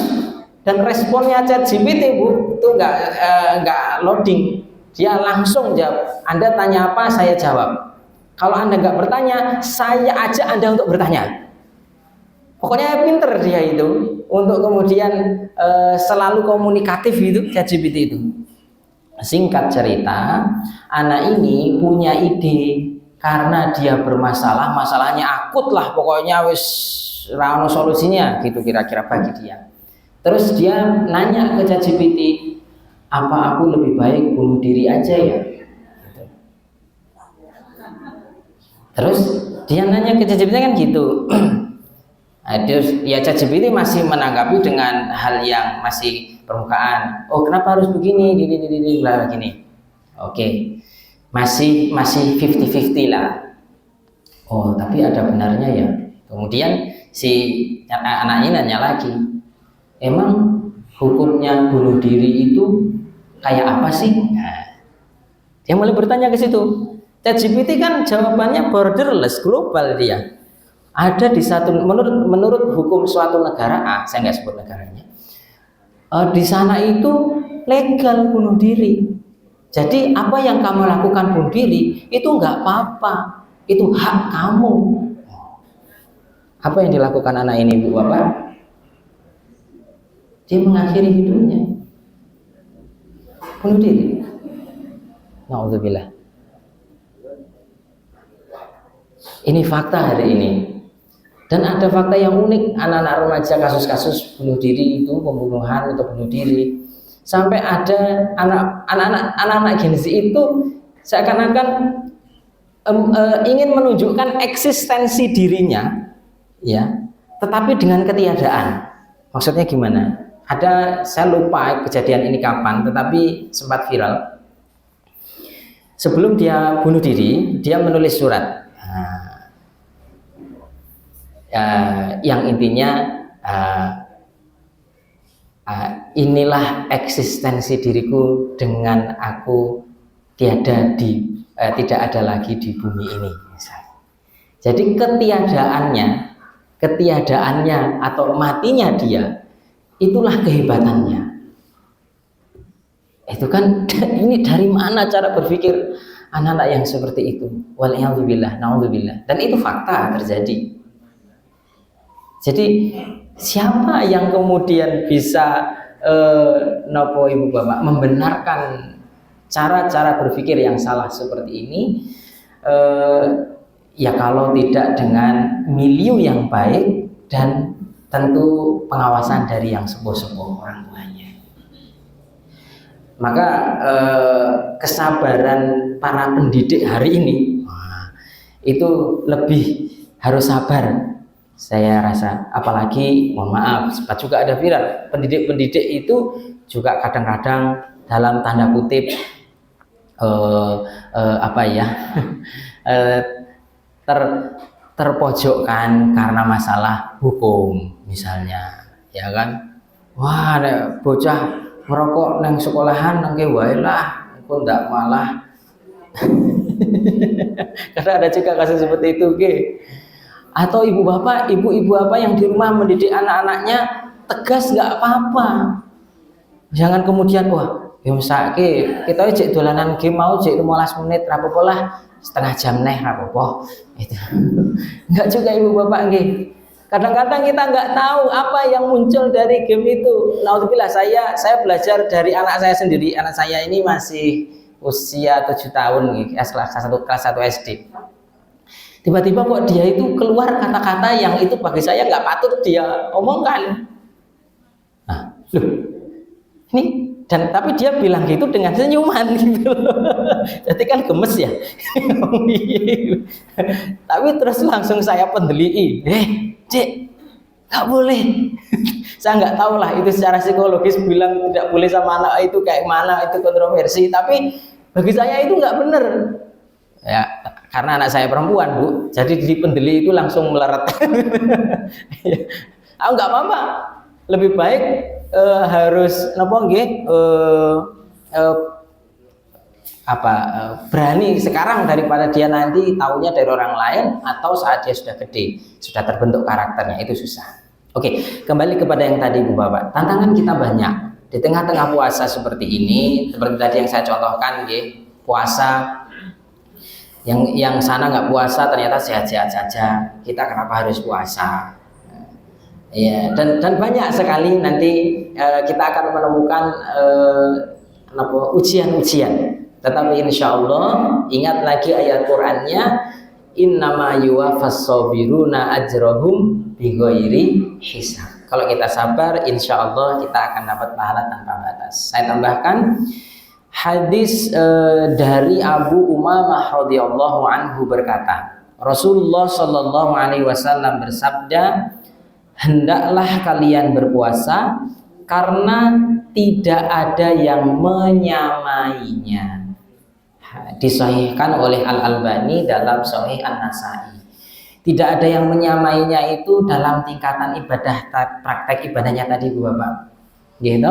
dan responnya Chat GPT Bu itu nggak loading. Dia langsung jawab. Anda tanya apa, saya jawab. Kalau Anda nggak bertanya, saya ajak Anda untuk bertanya. Pokoknya pinter dia itu untuk kemudian selalu komunikatif itu Chat GPT itu. Singkat cerita, anak ini punya ide karena dia bermasalah, masalahnya akut lah, pokoknya wis ra ono solusinya gitu kira-kira bagi dia. Terus dia nanya ke Chat GPT, apa aku lebih baik bunuh diri aja ya? Terus dia nanya ke Chat GPT kan gitu. Terus ya Chat GPT masih menanggapi dengan hal yang masih permukaan. Oh kenapa harus begini, gini. Oke, masih 50-50 lah. Oh tapi ada benarnya ya. Kemudian si anak ini nanya lagi, emang hukumnya bunuh diri itu kayak apa sih? Nah, dia mulai bertanya ke situ. ChatGPT kan jawabannya borderless, global dia. Ada di satu menurut hukum suatu negara, saya nggak sebut negaranya. Di sana itu legal bunuh diri. Jadi apa yang kamu lakukan bunuh diri itu nggak apa-apa, itu hak kamu. Apa yang dilakukan anak ini Bu Bapak? Dia mengakhiri hidupnya, bunuh diri. Na'udzubillah. Ini fakta hari ini. Dan ada fakta yang unik, anak-anak remaja kasus-kasus bunuh diri itu, pembunuhan atau bunuh diri, sampai ada anak-anak Gen Z itu seakan-akan ingin menunjukkan eksistensi dirinya, ya, tetapi dengan ketiadaan. Maksudnya gimana? Saya lupa kejadian ini kapan, tetapi sempat viral. Sebelum dia bunuh diri, dia menulis surat. Yang intinya inilah eksistensi diriku dengan aku tidak ada lagi di bumi ini. Jadi ketiadaannya atau matinya dia, itulah kehebatannya. Itu kan ini dari mana cara berpikir anak-anak yang seperti itu? Wal'iyadzubillah, na'udzubillah. Dan itu fakta terjadi. Jadi siapa yang kemudian bisa nopo Ibu Bapak membenarkan cara-cara berpikir yang salah seperti ini? Ya kalau tidak dengan milieu yang baik dan tentu pengawasan dari yang sepuh-sepuh orang tuanya. Maka kesabaran para pendidik hari ini itu lebih harus sabar. Saya rasa, apalagi mohon maaf, sempat juga ada viral pendidik-pendidik itu juga kadang-kadang dalam tanda kutip terpojokkan karena masalah hukum misalnya, ya kan? Wah, bocah merokok nang sekolahan nang wae lah, aku ndak malah. Karena ada juga kasus seperti itu, Atau ibu-ibu apa yang di rumah mendidik anak-anaknya tegas nggak apa-apa. Jangan kemudian ya misake kita cek dolanan game mau cek 15 menit rapopo lah, setengah jam neh rapopo. Itu. Enggak juga ibu bapak Kadang-kadang kita nggak tahu apa yang muncul dari game itu. Alhamdulillah saya belajar dari anak saya sendiri. Anak saya ini masih usia 7 tahun kelas 1 SD. Tiba-tiba kok dia itu keluar kata-kata yang itu bagi saya nggak patut dia omongkan. Nah, ini tapi dia bilang gitu dengan senyuman gitu. Jadi kan gemes ya. Tapi terus langsung saya pendelii, Cik, nggak boleh. Saya nggak tahu lah itu secara psikologis bilang tidak boleh sama anak itu kayak mana, itu kontroversi. Tapi bagi saya itu nggak benar. Ya, karena anak saya perempuan Bu, jadi di pendeli itu langsung meleret. Nggak apa-apa, lebih baik harus napa nggih berani sekarang daripada dia nanti taunya dari orang lain atau saat dia sudah gede, sudah terbentuk karakternya, itu susah. Oke, kembali kepada yang tadi Bu Bapak. Tantangan kita banyak di tengah-tengah puasa seperti ini, seperti tadi yang saya contohkan nggih, puasa yang sana nggak puasa ternyata sehat-sehat saja. Kita kenapa harus puasa? Ya, dan banyak sekali nanti kita akan menemukan ujian-ujian. Tetapi insya Allah ingat lagi ayat Qur'annya, innama yuwaffas sabiruna ajrahum bighairi hisab. Kalau kita sabar, insya Allah kita akan dapat pahala tanpa batas. Saya tambahkan hadis dari Abu Umamah radhiyallahu anhu berkata, Rasulullah Shallallahu alaihi wasallam bersabda, hendaklah kalian berpuasa karena tidak ada yang menyamainya. Disahihkan oleh Al-Albani dalam Sahih An-Nasai. Tidak ada yang menyamainya itu dalam tingkatan ibadah, praktek ibadahnya tadi Bu Bapak. Gitu.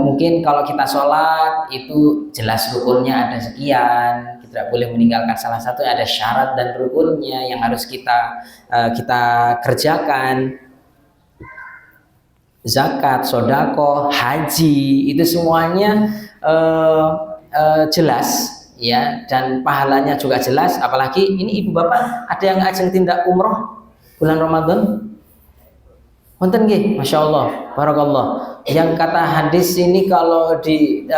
Mungkin kalau kita sholat itu jelas rukunnya ada sekian, tidak boleh meninggalkan salah satu, ada syarat dan rukunnya yang harus kita kerjakan. Zakat, sodako, haji, itu semuanya jelas ya, dan pahalanya juga jelas. Apalagi ini ibu bapak ada yang ajeng tindak umroh bulan Ramadan, wonten nggih, masya Allah, barakallah. Yang kata hadis ini kalau di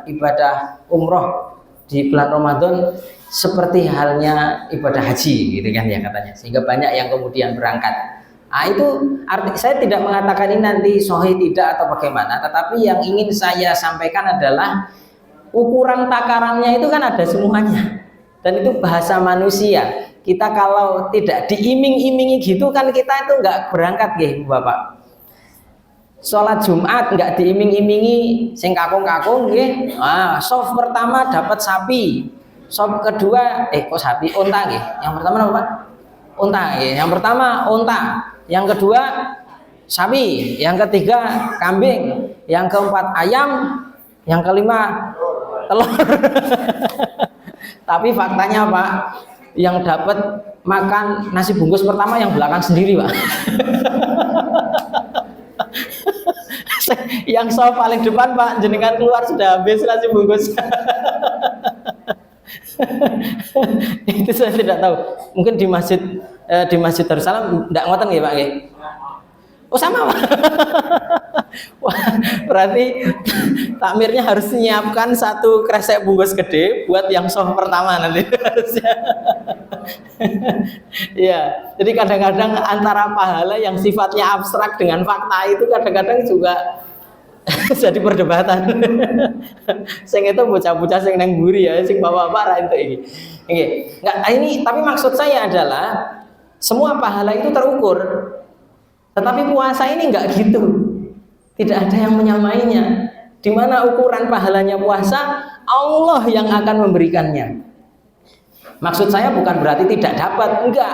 ibadah umroh di bulan Ramadan seperti halnya ibadah haji, gitu kan ya katanya, sehingga banyak yang kemudian berangkat. Itu arti saya tidak mengatakan ini nanti sahih tidak atau bagaimana, tetapi yang ingin saya sampaikan adalah ukuran takarannya itu kan ada semuanya, dan itu bahasa manusia. Kita kalau tidak diiming-imingi gitu kan kita itu nggak berangkat nggih Bapak. Sholat Jumat nggak diiming-imingi sing kakung-kakung nggih. Soft pertama dapat sapi, soft kedua kok sapi, unta nggih. Yang pertama apa Pak? Unta nggih. Yang pertama unta, yang kedua sapi, yang ketiga kambing, yang keempat ayam, yang kelima telur. Tapi faktanya Pak, yang dapat makan nasi bungkus pertama yang belakang sendiri Pak. Yang soal paling depan Pak, jenengan keluar sudah habis nasi bungkus. Itu saya tidak tahu. Mungkin di masjid Darussalam tidak ngoten nggih Pak nggih. Oh sama Pak. Wah, berarti takmirnya harus menyiapkan satu kresek bungkus gede buat yang soh pertama nanti. Ya, jadi kadang-kadang antara pahala yang sifatnya abstrak dengan fakta itu kadang-kadang juga jadi perdebatan. Sing itu bocah-bocah sing nang mburi ya, sing bapak-bapak ra entuk iki. Nggih. Enggak, ini tapi maksud saya adalah semua pahala itu terukur. Tetapi puasa ini enggak gitu. Tidak ada yang menyamainya. Di mana ukuran pahalanya puasa, Allah yang akan memberikannya. Maksud saya bukan berarti tidak dapat, enggak.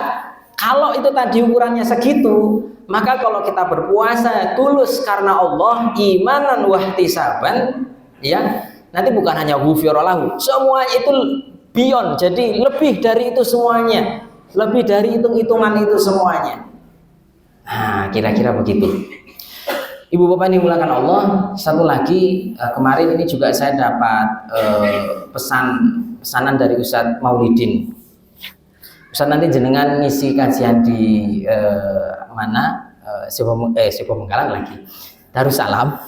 Kalau itu tadi ukurannya segitu, maka kalau kita berpuasa tulus karena Allah, imanan wahtisaban, ya, nanti bukan hanya ghufirallahu, semua itu beyond, jadi lebih dari itu semuanya, lebih dari hitung-hitungan itu semuanya. Nah, kira-kira begitu. Ibu bapak ini dimuliakan Allah. Satu lagi, kemarin ini juga saya dapat pesanan dari Ustadz Maulidin. Ustadz nanti jenengan ngisi kajian di mana? Sipo Bengkalan lagi, Darussalam,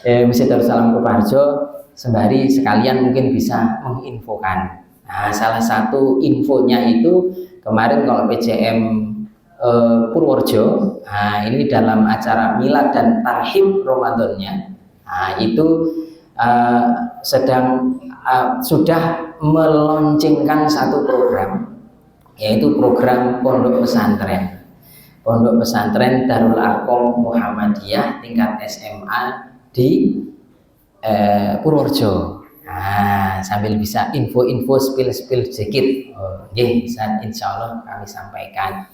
Masjid Darussalam Kuparjo, sembari sekalian mungkin bisa menginfokan. Nah, salah satu infonya itu kemarin kalau PJM Purworejo, nah ini dalam acara milad dan tarhib Ramadannya, nah itu sudah meluncurkan satu program, yaitu program pondok pesantren Darul Arqam Muhammadiyah tingkat SMA di Purworejo. Nah, sambil bisa info-info spill sedikit, insya Allah kami sampaikan.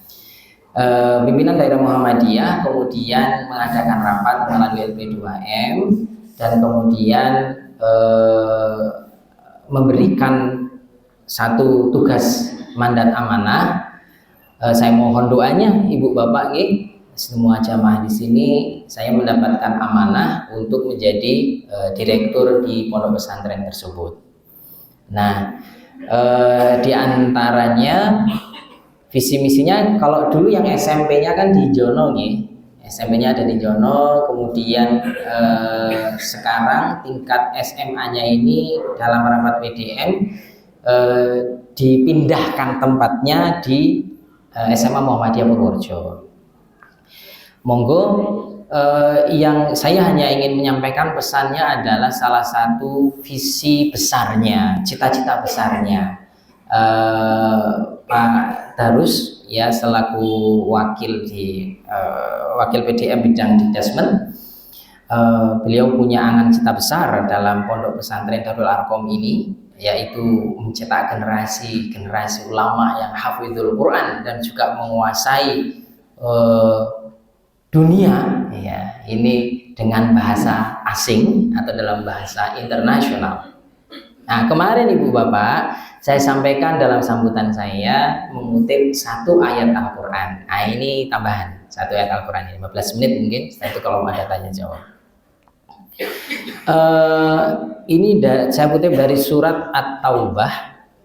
pimpinan daerah Muhammadiyah kemudian mengadakan rapat melalui LP2M dan kemudian memberikan satu tugas mandat amanah. Saya mohon doanya Ibu Bapak semua jamaah di sini, saya mendapatkan amanah untuk menjadi direktur di pondok pesantren tersebut. Nah, di antaranya visi misinya, kalau dulu yang SMP-nya kan di Jono SMP-nya ada di Jono, kemudian sekarang tingkat SMA-nya ini dalam rapat PDM dipindahkan tempatnya di SMA Muhammadiyah Purworejo. Monggo, yang saya hanya ingin menyampaikan pesannya adalah salah satu visi besarnya, cita-cita besarnya Pak Darus ya selaku wakil PDM bidang Didasmen. Beliau punya angan cita besar dalam pondok pesantren Darul Arkom ini, yaitu mencetak generasi ulama yang hafizul Quran dan juga menguasai dunia ya, ini dengan bahasa asing atau dalam bahasa internasional. Nah, kemarin Ibu Bapak, saya sampaikan dalam sambutan saya mengutip satu ayat Al-Quran. Nah, ini tambahan satu ayat Al-Quran, 15 menit mungkin, setelah itu kalau ada tanya jawab. Ini saya kutip dari surat At-Taubah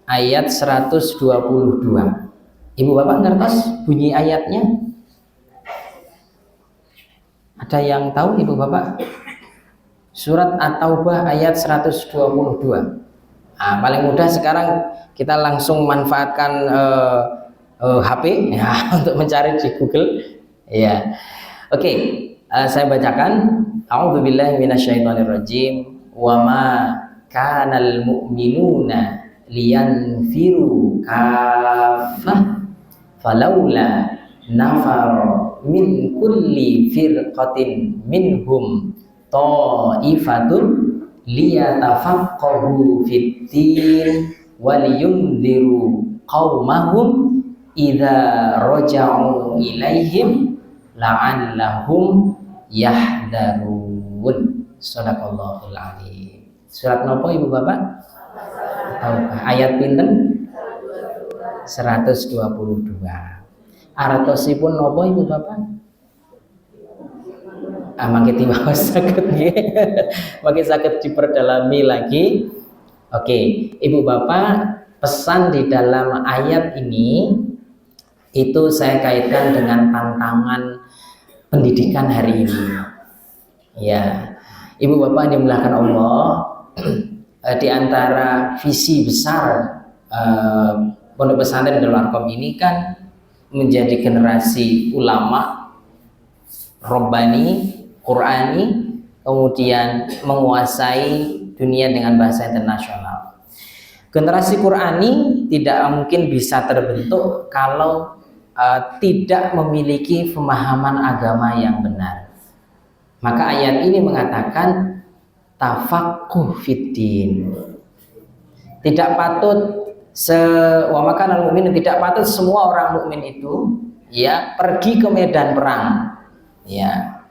ayat 122. Ibu Bapak ngertos bunyi ayatnya? Ada yang tahu Ibu Bapak? Surat At-Taubah ayat 122. Nah, paling mudah sekarang kita langsung manfaatkan HP ya, untuk mencari di Google ya. Oke, saya bacakan. A'udzubillahi minasyaitonirrajim. Wa ma kanal mu'minuna liyanfiru kaffah falaula nafar min kulli firqatin minhum ta'ifatun liyatafaqahu fid-din waliyundziru qaumahum idza raja'u ilaihim la'allahum yahdharun. Shadaqallahul adzim. Surat nopo Ibu Bapak? Ayat pinten? 122. Artosipun nopo Ibu Bapak? Mangke tiwas saged nggih. Mangke saged diperdalami lagi. Oke, Ibu Bapak, pesan di dalam ayat ini itu saya kaitkan dengan tantangan pendidikan hari ini. Ya, Ibu Bapak yang dimuliakan Allah, di antara visi besar pondok pesantren Darul Arkom ini kan menjadi generasi ulama Rabbani, Qur'ani, kemudian menguasai dunia dengan bahasa internasional. Generasi Qur'ani tidak mungkin bisa terbentuk kalau tidak memiliki pemahaman agama yang benar. Maka ayat ini mengatakan tafaqquh fiddin. Tidak patut wa makanal mu'min, tidak patut semua orang mukmin itu ya pergi ke medan perang. Ya.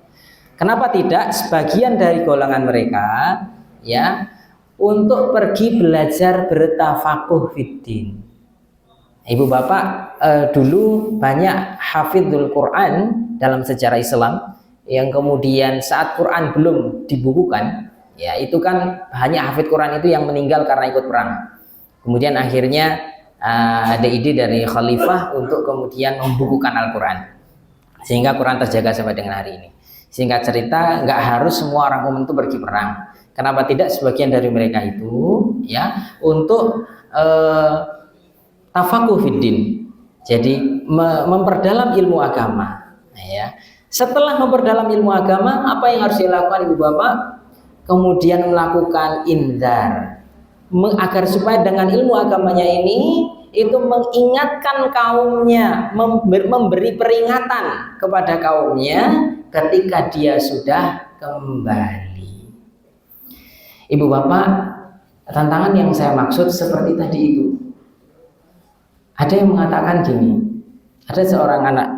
Kenapa tidak? Sebagian dari golongan mereka ya untuk pergi belajar bertafaqquh fiddin. Ibu Bapak, dulu banyak hafizul Quran dalam sejarah Islam yang kemudian saat Quran belum dibukukan, ya itu kan hanya hafid Quran itu yang meninggal karena ikut perang. Kemudian akhirnya ada ide dari khalifah untuk kemudian membukukan Al-Quran sehingga Quran terjaga sampai dengan hari ini. Singkat cerita, nggak harus semua orang umum itu pergi perang. Kenapa tidak sebagian dari mereka itu ya untuk tafaqquh fiddin, jadi memperdalam ilmu agama. Nah, ya. Setelah memperdalam ilmu agama, apa yang harus dilakukan Ibu Bapak? Kemudian melakukan indzar, agar supaya dengan ilmu agamanya ini itu mengingatkan kaumnya, memberi peringatan kepada kaumnya ketika dia sudah kembali. Ibu Bapak, tantangan yang saya maksud seperti tadi itu. Ada yang mengatakan gini, ada seorang anak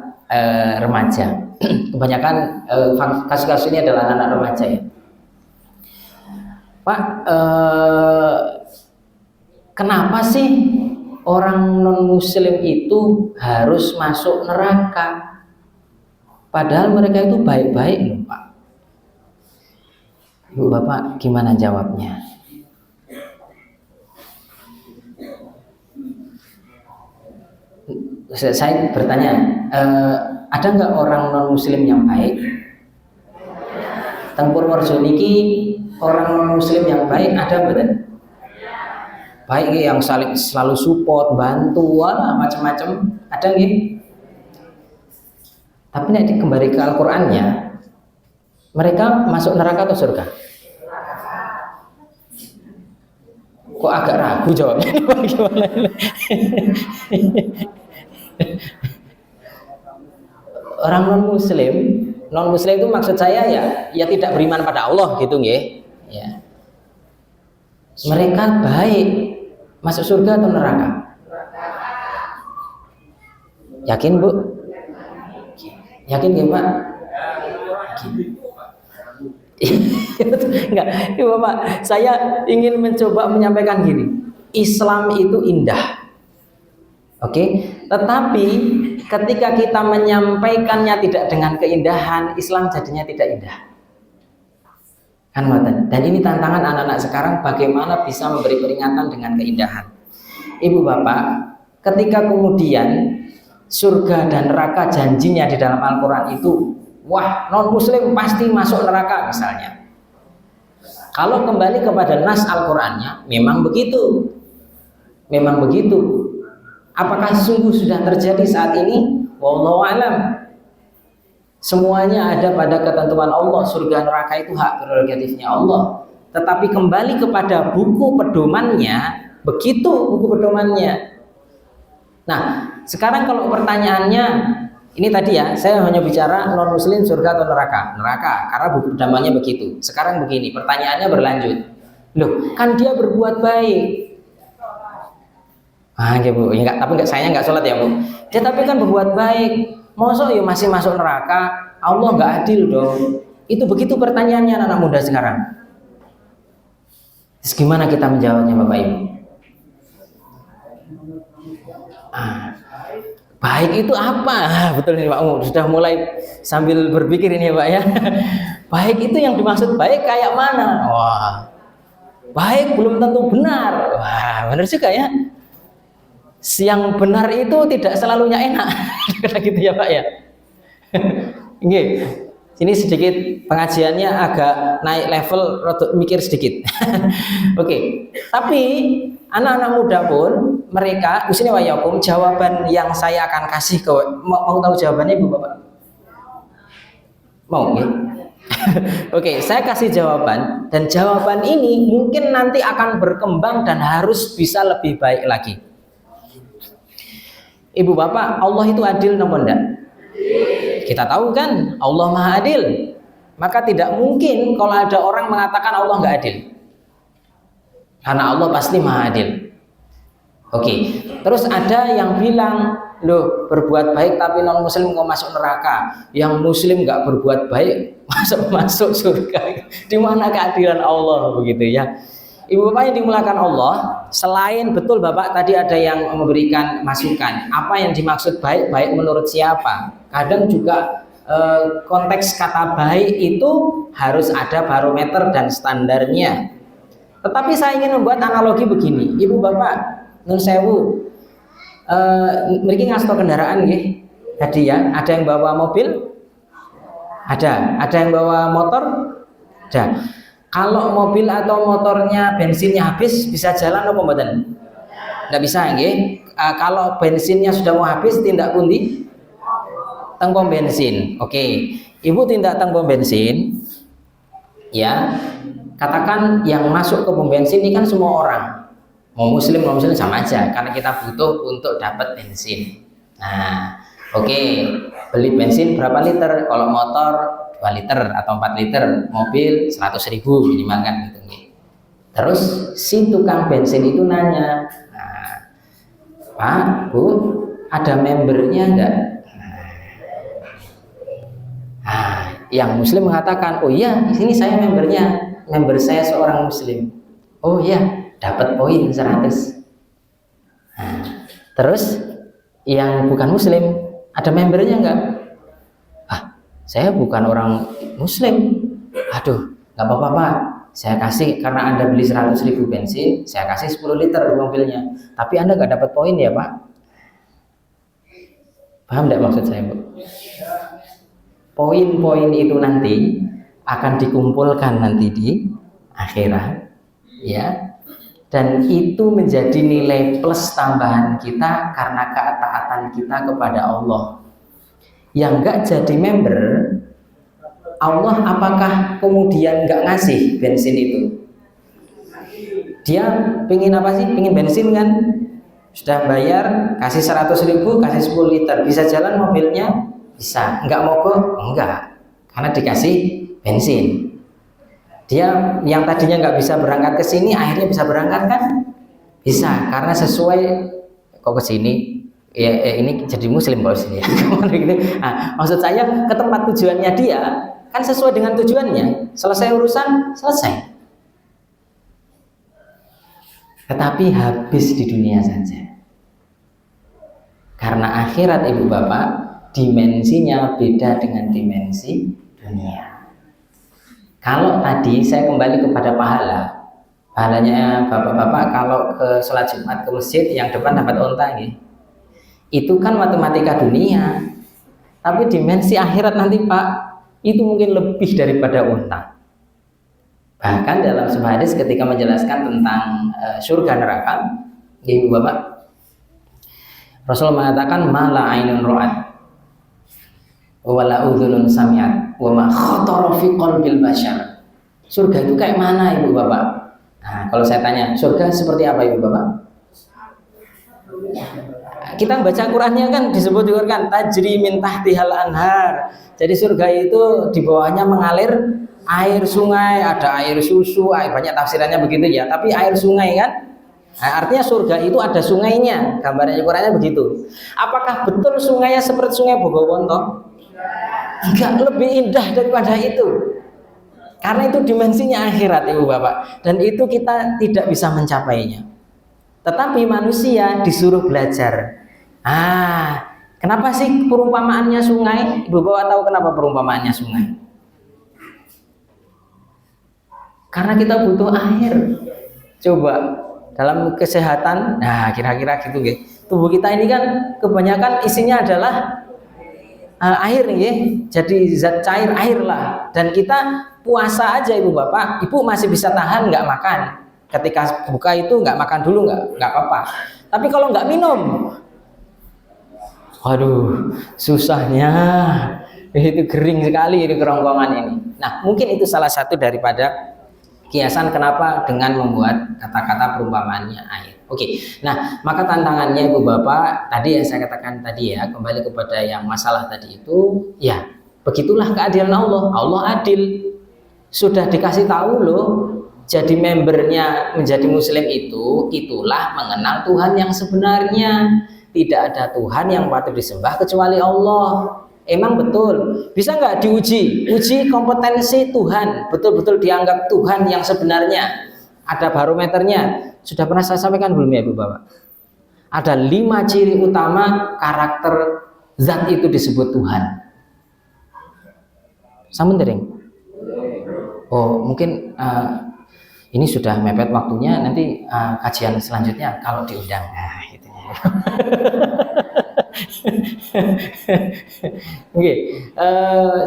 remaja. Kebanyakan kasus-kasus ini adalah anak-anak remaja ya. Pak, kenapa sih orang non-muslim itu harus masuk neraka? Padahal mereka itu baik-baik loh Pak. Ibu Bapak gimana jawabnya? Saya bertanya, ada nggak orang non-muslim yang baik? Tempur Warjo niki orang non-muslim yang baik ada betul? Baik yang saling selalu support, bantu, macam-macam ada nggih? Tapi nek kembali ke Al-Qur'annya, mereka masuk neraka atau surga? Kok agak ragu jawabnya? Gimana? Orang non muslim itu maksud saya ya tidak beriman pada Allah gitu nggih. Ya. Mereka baik, masuk surga atau neraka? Yakin Bu? Yakin nggih Pak? Enggak, Bapak, saya ingin mencoba menyampaikan gini. Islam itu indah. Oke, tetapi ketika kita menyampaikannya tidak dengan keindahan, Islam jadinya tidak indah. Kan ngoten. Dan ini tantangan anak-anak sekarang bagaimana bisa memberi peringatan dengan keindahan. Ibu Bapak, ketika kemudian surga dan neraka janjinya di dalam Al-Qur'an itu, wah, non-muslim pasti masuk neraka misalnya. Kalau kembali kepada nas Al-Qur'annya, memang begitu. Memang begitu. Apakah sungguh sudah terjadi saat ini? Wallahu alam. Semuanya ada pada ketentuan Allah. Surga neraka itu hak prerogatifnya Allah. Tetapi kembali kepada buku pedomannya, begitu buku pedomannya. Nah, sekarang kalau pertanyaannya ini tadi ya, saya hanya bicara non muslim surga atau neraka. Neraka, karena buku pedomannya begitu. Sekarang begini, pertanyaannya berlanjut. Loh, kan dia berbuat baik. Ya Bu, ya, tapi saya nggak sholat ya Bu. Dia tapi kan berbuat baik, masa ya masih masuk neraka? Allah nggak adil dong. Itu begitu pertanyaannya anak muda sekarang. Terus gimana kita menjawabnya Bapak Ibu? Baik itu apa? Betul nih Pak Mu, sudah mulai sambil berpikir ini Pak ya. Baik itu yang dimaksud baik kayak mana? Wah, baik belum tentu benar. Wah, benar juga ya. Yang benar itu tidak selalunya enak. Gitu ya Pak ya. Nggih. Ini sedikit pengajiannya agak naik level, mikir sedikit. Oke. Tapi anak-anak muda pun mereka, usine wayakum, jawaban yang saya akan kasih ke mau tahu jawabannya Ibu Bapak? Mau nggih? Oke, saya kasih jawaban dan jawaban ini mungkin nanti akan berkembang dan harus bisa lebih baik lagi. Ibu Bapak, Allah itu adil napa enggak? Kita tahu kan Allah Maha Adil. Maka tidak mungkin kalau ada orang mengatakan Allah nggak adil. Karena Allah pasti Maha Adil. Oke. Terus ada yang bilang, loh berbuat baik tapi non muslim kok masuk neraka. Yang muslim nggak berbuat baik masuk surga. Di mana keadilan Allah begitu ya? Ibu Bapak yang dimuliakan Allah, selain betul Bapak tadi ada yang memberikan masukan, apa yang dimaksud baik, baik menurut siapa? Kadang juga konteks kata baik itu harus ada barometer dan standarnya. Tetapi saya ingin membuat analogi begini, Ibu Bapak, nun sewu, mriki ngasto kendaraan nggih. Tadi ya, ada yang bawa mobil, ada yang bawa motor, ada. Kalau mobil atau motornya bensinnya habis bisa jalan apa mboten? Enggak bisa nggih. Kalau bensinnya sudah mau habis tindak pundi? Teng pom bensin. Oke. Ibu tindak teng pom bensin. Ya. Katakan yang masuk ke pom bensin ini kan semua orang. Mau muslim non muslim sama aja karena kita butuh untuk dapat bensin. Nah, oke. Beli bensin berapa liter? Kalau motor 2 liter atau 4 liter, mobil 100.000 minimal kan gitu. Terus si tukang bensin itu nanya, nah, Pak, Bu, ada membernya enggak? Nah, yang muslim mengatakan, oh iya ini saya membernya, member saya seorang muslim, oh iya dapat poin 100. Nah, terus yang bukan muslim ada membernya enggak? Saya bukan orang muslim, aduh nggak apa-apa Pak, saya kasih, karena Anda beli 100.000 bensin, saya kasih 10 liter di mobilnya, tapi Anda nggak dapat poin ya Pak. Paham nggak maksud saya Bu? Poin-poin itu nanti akan dikumpulkan nanti di akhirat, ya, dan itu menjadi nilai plus tambahan kita karena ketaatan kita kepada Allah. Yang nggak jadi member, Allah apakah kemudian nggak ngasih bensin itu? Dia pingin apa sih? Pingin bensin kan? Sudah bayar, kasih 100.000, kasih 10 liter, bisa jalan mobilnya? Bisa. Nggak mogok? Enggak, karena dikasih bensin. Dia yang tadinya nggak bisa berangkat ke sini, akhirnya bisa berangkat kan? Bisa, karena sesuai. Kok ke sini? Ya, ini jadi muslim kalau sini. Nah, maksud saya ke tempat tujuannya dia kan sesuai dengan tujuannya. Selesai urusan, selesai. Tetapi habis di dunia saja. Karena akhirat ibu bapak dimensinya beda dengan dimensi dunia. Kalau tadi saya kembali kepada pahalanya bapak-bapak kalau ke sholat Jumat ke masjid yang depan dapat onta gitu. Itu kan matematika dunia, tapi dimensi akhirat nanti Pak, itu mungkin lebih daripada unta. Bahkan dalam sebuah hadis ketika menjelaskan tentang surga neraka, ibu bapak, Rasul mengatakan mala ainun ra'at wala udhunun sami'at wa ma khatara fi qalbil bashar. Surga itu kayak mana ibu bapak? Nah, kalau saya tanya, surga seperti apa ibu bapak? Kita baca Qurannya kan disebut juga kan tajri min tahtihal anhar. Jadi surga itu di bawahnya mengalir air sungai, ada air susu, banyak tafsirannya begitu ya. Tapi air sungai kan, nah, artinya surga itu ada sungainya. Gambarnya Qurannya begitu. Apakah betul sungainya seperti sungai Bogowonto? Enggak, lebih indah daripada itu. Karena itu dimensinya akhirat ibu bapak, dan itu kita tidak bisa mencapainya. Tetapi manusia disuruh belajar. Kenapa sih perumpamaannya sungai? Ibu bapak tahu kenapa perumpamaannya sungai? Karena kita butuh air. Coba dalam kesehatan, nah kira-kira gitu ya. Tubuh kita ini kan kebanyakan isinya adalah air ya. Jadi zat cair air lah. Dan kita puasa aja ibu bapak, ibu masih bisa tahan nggak makan. Ketika buka itu nggak makan dulu nggak apa-apa. Tapi kalau nggak minum, waduh, susahnya itu kering sekali di kerongkongan ini. Nah, mungkin itu salah satu daripada kiasan kenapa dengan membuat kata-kata perumpamaannya air. Oke, nah maka tantangannya ibu bapak tadi yang saya katakan tadi ya, kembali kepada yang masalah tadi itu, ya begitulah keadilan Allah. Allah adil, sudah dikasih tahu loh. Jadi membernya menjadi muslim itu, itulah mengenal Tuhan yang sebenarnya. Tidak ada Tuhan yang patut disembah kecuali Allah. Emang betul? Bisa nggak diuji? Uji kompetensi Tuhan, betul-betul dianggap Tuhan yang sebenarnya. Ada barometernya. Sudah pernah saya sampaikan belum ya, Bu Bapak? Ada 5 ciri utama karakter zat itu disebut Tuhan. Samundering. Oh, mungkin ini sudah mepet waktunya, nanti kajian selanjutnya kalau diundang. Nah, gitu ya. Oke,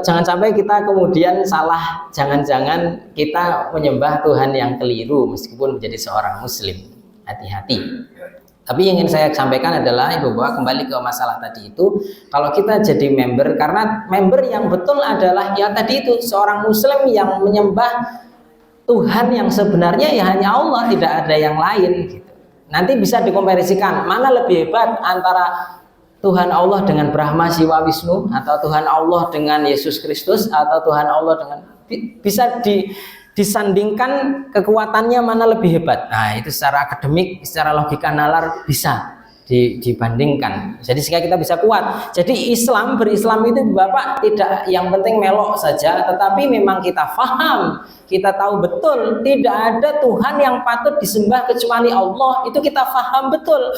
jangan sampai kita kemudian salah, jangan-jangan kita menyembah Tuhan yang keliru meskipun menjadi seorang muslim. Hati-hati. Tapi yang ingin saya sampaikan adalah ibu bapak kembali ke masalah tadi itu, kalau kita jadi member, karena member yang betul adalah ya tadi itu seorang muslim yang menyembah Tuhan yang sebenarnya ya hanya Allah, tidak ada yang lain gitu. Nanti bisa dikomparisikan mana lebih hebat antara Tuhan Allah dengan Brahma, Siwa, Wisnu, atau Tuhan Allah dengan Yesus Kristus, atau Tuhan Allah dengan, bisa disandingkan kekuatannya mana lebih hebat. Nah itu secara akademik, secara logika nalar bisa dibandingkan. Jadi sehingga kita bisa kuat. Jadi berislam itu Bapak tidak yang penting melok saja, tetapi memang kita faham, kita tahu betul tidak ada Tuhan yang patut disembah kecuali Allah. Itu kita faham betul.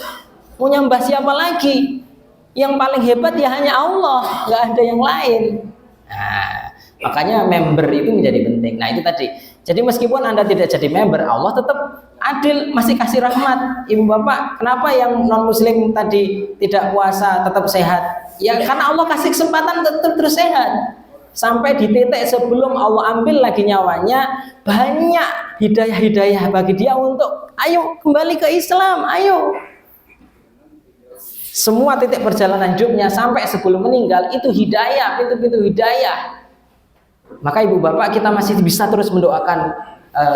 Mau nyembah siapa lagi? Yang paling hebat ya hanya Allah, nggak ada yang lain. Nah, makanya member itu menjadi penting. Nah itu tadi. Jadi meskipun Anda tidak jadi member, Allah tetap adil, masih kasih rahmat. Ibu bapak, kenapa yang non muslim tadi tidak puasa tetap sehat? Ya karena Allah kasih kesempatan tetap terus sehat. Sampai di titik sebelum Allah ambil lagi nyawanya, banyak hidayah-hidayah bagi dia untuk ayo kembali ke Islam, ayo. Semua titik perjalanan hidupnya sampai sebelum meninggal itu hidayah, pintu-pintu hidayah. Maka ibu bapak kita masih bisa terus mendoakan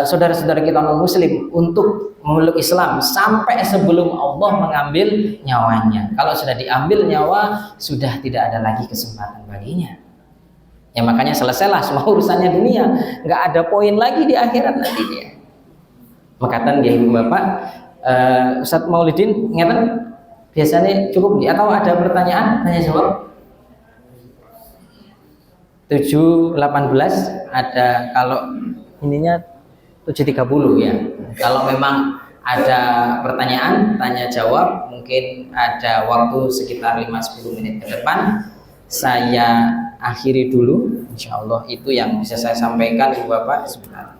saudara-saudara kita non muslim untuk memeluk Islam sampai sebelum Allah mengambil nyawanya. Kalau sudah diambil nyawa, sudah tidak ada lagi kesempatan baginya. Ya makanya selesailah semua urusannya dunia, nggak ada poin lagi di akhirat nanti dia. Makatan ya ibu bapak, Ustadz Maulidin ngeten biasanya cukup atau ada pertanyaan tanya jawab? 7.18 ada, kalau ininya 7.30 ya. Kalau memang ada pertanyaan tanya jawab, mungkin ada waktu sekitar 5-10 menit ke depan. Saya akhiri dulu, insya Allah itu yang bisa saya sampaikan Ibu Bapak sebentar.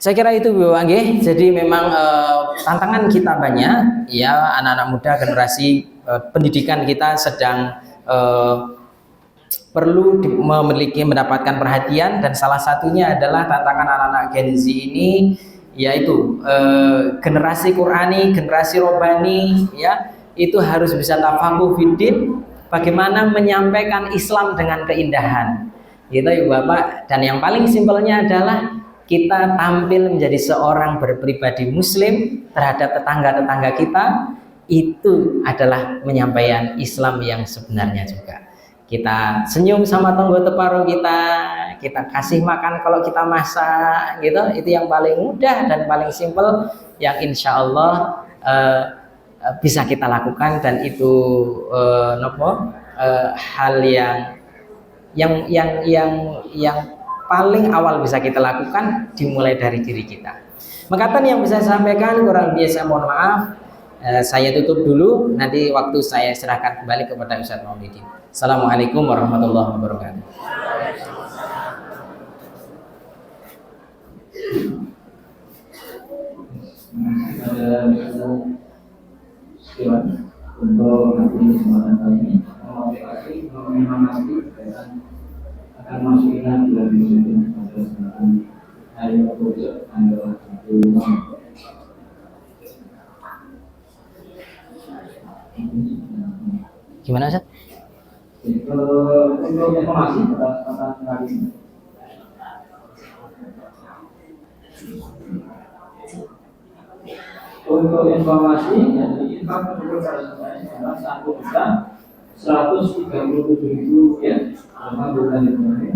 Saya kira itu Bu Angge. Jadi memang tantangan kita banyak, ya anak-anak muda generasi pendidikan kita sedang perlu mendapatkan perhatian, dan salah satunya adalah tantangan anak-anak Gen Z ini, yaitu generasi Qurani, generasi Robani, ya itu harus bisa tafakuh fiddin, bagaimana menyampaikan Islam dengan keindahan, gitu Ibu Bapak. Dan yang paling simpelnya adalah kita tampil menjadi seorang berpribadi muslim terhadap tetangga-tetangga kita, itu adalah penyampaian Islam yang sebenarnya juga. Kita senyum sama tonggo teparo kita kasih makan kalau kita masak, gitu. Itu yang paling mudah dan paling simpel yang insya Allah bisa kita lakukan, dan itu hal yang paling awal bisa kita lakukan dimulai dari diri kita. Makatan yang bisa saya sampaikan, kurang biasa mohon maaf. Saya tutup dulu, nanti waktu saya serahkan kembali kepada Ustadz Maulidin. Assalamualaikum warahmatullahi wabarakatuh. Untuk nanti kesempatan kali ini, motivasi menyemangati dan akan masuknya bulan Desember pada bulan hari besok tanggal 1 Gimana Ustaz? Untuk informasi pada kesempatan kali ini, untuk informasi dari infak tersebut adalah 1.137.000 rupiah selama bulan Januari.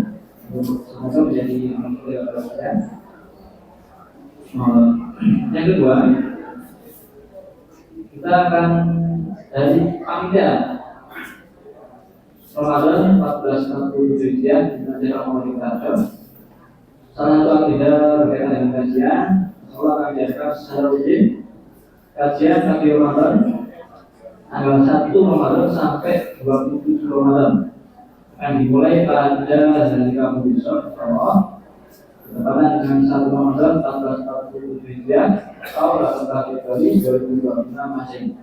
Semoga menjadi anugerah kepada saya. Yang kedua, kita akan dari panitia Ramadan 1447 Hijriah di Majelis Komunikator. Salah satu agenda berkaitan dengan kajian, Allah akan diadakan secara rutin. Kajian kaki Ramadan tanggal 1 Ramadan sampai 27 Ramadan akan dimulai pada hari Kamis besok, Allah bertepatan dengan 1 Ramadan 1447 Hijriah atau 18 Februari 2026 masing.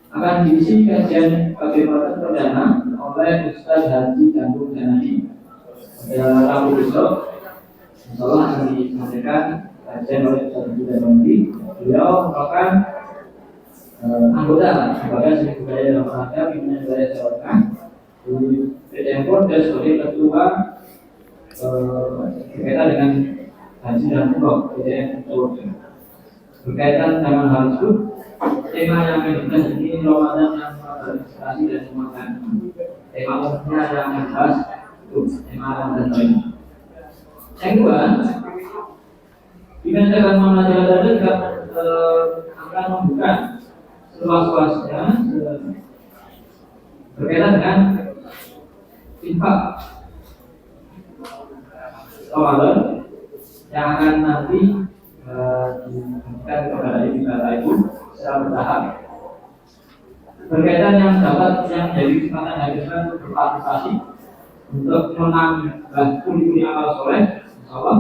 Akan diisi kajian kaki Ramadan perdana oleh Ustaz Haji Gandung Janadi pada Rabu besok. Insyaallah akan disampaikan kajian oleh Ustaz Haji Janadi. Beliau merupakan anggota lembaga seni budaya dan olahraga pimpinan wilayah Jawa Tengah di PTM Pon dan sebagai ketua berkaitan dengan haji dan umroh PTM Jawa Tengah. Berkaitan dengan hal tersebut, tema yang kedua ini Ramadan yang berinspirasi dan semangat. Tema umumnya yang membahas itu tema Ramadan ini. Yang kedua, dengan cara mengajar juga akan membuka seluas-luasnya berkaitan dengan infak Ramadan yang akan nanti diberikan kepada ibu secara bertahap berkaitan yang dapat yang menjadi kesempatan hadirkan berpartisipasi untuk menambah pundi-pundi amal soleh, insyaallah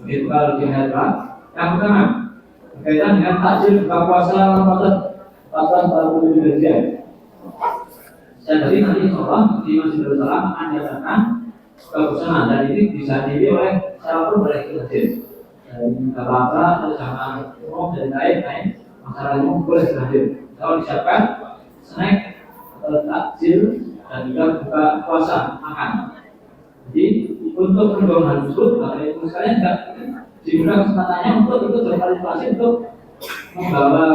begitu kalau di hari Jumat. Yang pertama berkaitan dengan takjil buka puasa Ramadan 1440 Hijriah. Jadi nanti insyaallah di Masjidil Salam diadakan buka bersama dan ini dihadiri oleh siapapun boleh hadir. Apa-apa atau sama umum dan lain-lain masyarakat umum boleh hadir. Kalau disiapkan snack, takjil dan juga buka puasa makan. Jadi untuk perkembangan tersebut, maka itu sekalian juga digunakan kesempatannya untuk ikut berpartisipasi untuk membawa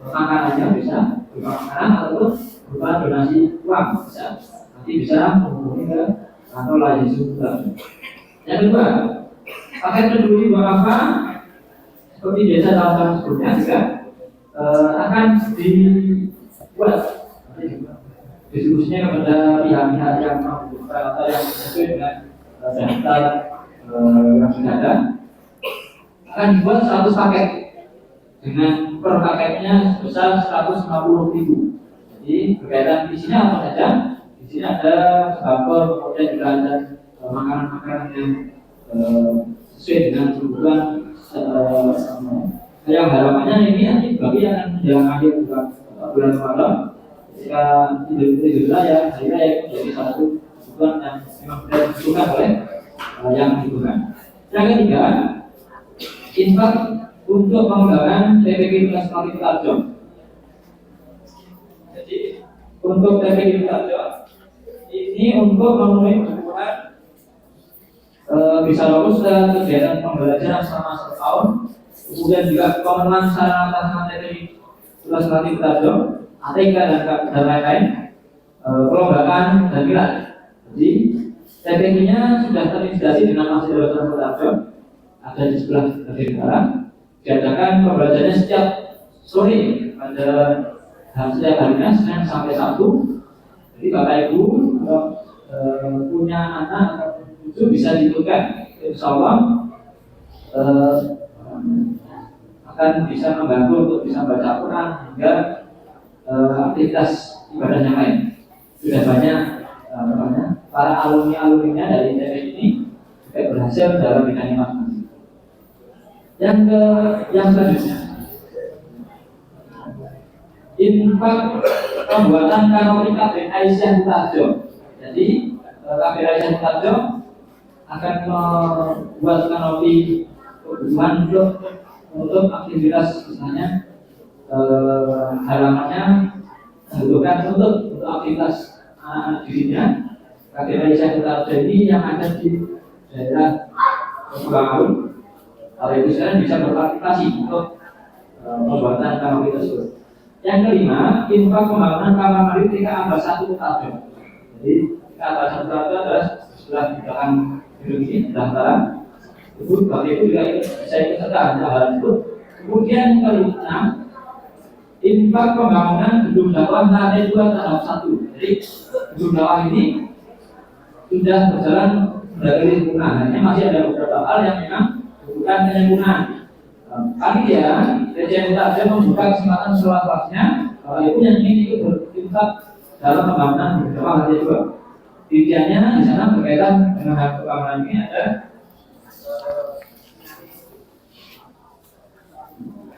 makanannya bisa berupa makanan ataupun berupa donasi uang bisa. Nanti bisa menghubungi ke kantor lain juga. Yang kedua, paket peduli apa seperti biasa tahun-tahun sebelumnya juga akan dibuat diskusinya kepada pihak-pihak yang membutuhkan atau yang sesuai dengan daftar yang sudah ada, akan dibuat 100 paket dengan per paketnya sebesar 150.000. Jadi berkaitan isinya apa saja? Di sini ada sembako, kemudian juga ada makanan-makanan yang sesuai dengan kebutuhan yang harapannya ini nanti bagi yang menjelang akhir bulan Ramadan ketika Idul Fitri ya hari raya menjadi satu kebutuhan yang memang benar dibutuhkan oleh yang dibutuhkan. Yang ketiga, infak untuk pengembangan TPK Prestasi Tarjo. Jadi untuk TPK Tarjo ini untuk memenuhi kebutuhan bisa lulus dan kegiatan pembelajaran selama 1 tahun, kemudian juga pemenuhan sarana prasarana TPK Prestasi Tarjo, ATK dan lain-lain, perlombaan dan pilar. Jadi TPK-nya sudah terintegrasi dengan Masjid Al-Hasan Tarjo, ada di sebelah kiri barat. Diadakan pembelajarannya setiap sore pada setiap harinya Senin sampai Sabtu. Jadi Bapak Ibu punya anak itu bisa diikutkan, insyaallah akan bisa membantu untuk bisa baca Quran hingga aktivitas ibadah yang lain. Sudah banyak para alumni-alumninya dari TPK ini juga berhasil dalam bidang masing-masing. Yang selanjutnya, infak pembuatan kanopi Kabir Aisyah Tarjo. Jadi Kabir Aisyah Tarjo akan membuat kanopi kebutuhan untuk aktivitas misalnya halamannya membutuhkan untuk aktivitas anak-anak dirinya. Kabir Aisyah Tarjo ini yang ada di daerah Bangun. Kalau itu sekarang bisa berpartisipasi untuk pembuatan kanopi tersebut. Yang kelima, infak pembangunan kamar mandi TK Abad 1 Tarjo. Jadi TK Abad 1 Tarjo adalah sebelah di belakang gedung ini, daftaran. Itu bagi itu juga bisa ikut serta hal itu. Kemudian yang kelima, infak pembangunan gedung dakwah lantai 2 tahap 1. Jadi gedung dakwah ini sudah berjalan dari lingkungan. Hanya masih ada beberapa hal yang memang bukan penyempurnaan. Kami ya, PJM Tarjo membuka kesempatan seluas-luasnya kalau ibu yang ingin ikut berinfak dalam pembangunan beberapa lantai 2. Tujuannya di sana berkaitan dengan hal pembangunan ini ada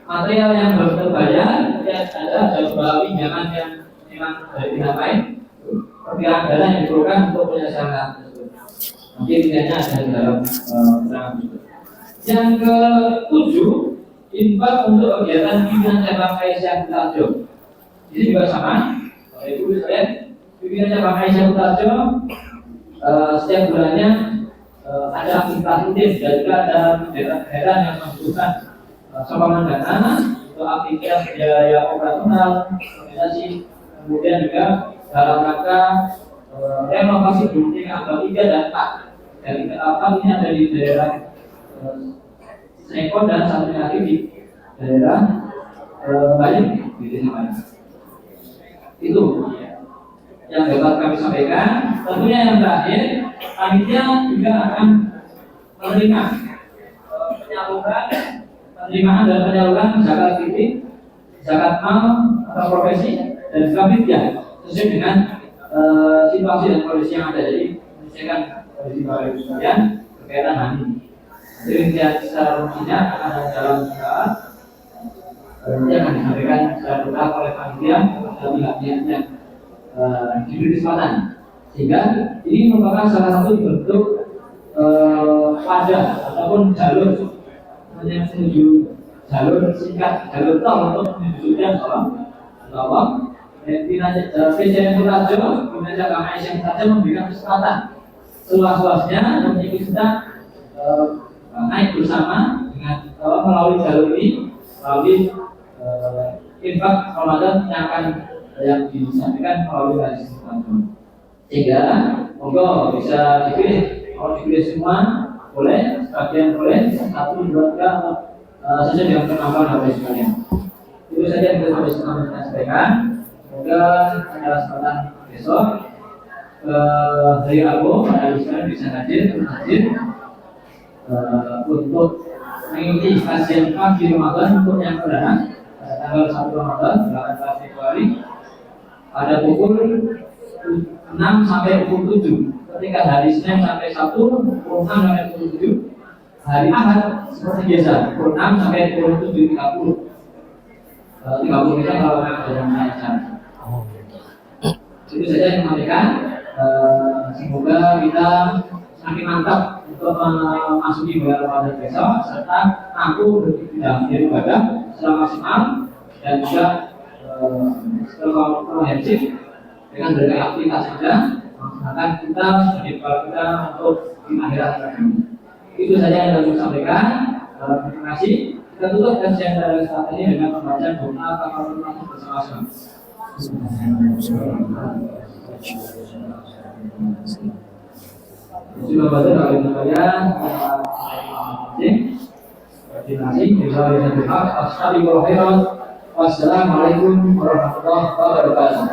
material yang belum terbayar, ada beberapa pinjaman yang memang dari pihak lain, perkiraan dana yang diperlukan untuk penyelesaian hal tersebut. Nanti tujuannya ada di dalam keterangan tersebut. Yang ke-7, infak untuk kegiatan pimpinan cabang Aisyah Tarjo. Ini juga sama. Ibu sekalian, pimpinan cabang Aisyah Tarjo setiap bulannya ada aktivitas rutin dan juga ada kegiatan yang membutuhkan sumbangan dana untuk aktivitas biaya operasional, organisasi, kemudian juga dalam rangka renovasi building atau 3 dan 4. Dan 4 ini ada di daerah Sengkon dan satunya lagi di daerah Banyu di desa Banyu. Itu yang dapat kami sampaikan. Tentunya yang terakhir, panitia juga akan menerima penerimaan dan penyaluran zakat fitri, zakat mal atau profesi dan zakat fidyah sesuai dengan situasi dan kondisi yang ada. Jadi menyesuaikan kondisi Bapak Ibu sekalian berkaitan hal ini. Jadi secara rumusnya akan ada dalam saat nanti akan disampaikan secara bertahap oleh panitia kepada pihak-pihak yang diberi kesempatan, sehingga ini merupakan salah satu bentuk wadah ataupun jalur menuju jalur singkat, jalur tol untuk menuju tolong PJN Purajo, Kementerian Agama Islam saja memberikan kesempatan seluas-luasnya untuk kita naik bersama dengan melalui jalur ini, melalui infak Ramadan yang disampaikan melalui hadis Rasul. Sehingga monggo bisa dipilih, kalau dipilih semua boleh, sebagian boleh, 1, 2, 3 sesuai dengan kemampuan Bapak sekalian. Itu saja yang bisa kami sampaikan. Semoga pada kesempatan besok hari Rabu Bapak sekalian bisa hadir untuk mengikuti kajian pagi Ramadan untuk yang perdana tanggal 1 Ramadan 18 Februari pada pukul 6 sampai pukul 7. Ketika hari Senin sampai Sabtu pukul 6 sampai pukul 7. Hari Ahad seperti biasa pukul 6 sampai pukul 7.30. 30 menit kalau ada yang acara. Itu saja yang sampaikan. Semoga kita semakin mantap untuk memasuki bulan Ramadan besok serta mampu dalam beribadah secara maksimal dan juga komprehensif dengan berbagai aktivitas saja akan kita sebagai kita untuk di akhirat nanti. Itu saja yang dapat saya sampaikan. Terima kasih. Kita tutup kajian dari saat ini dengan membaca doa kafaratul majlis bersama-sama. Sudah baca dari saya. Terima kasih. Wassalamualaikum warahmatullahi wabarakatuh.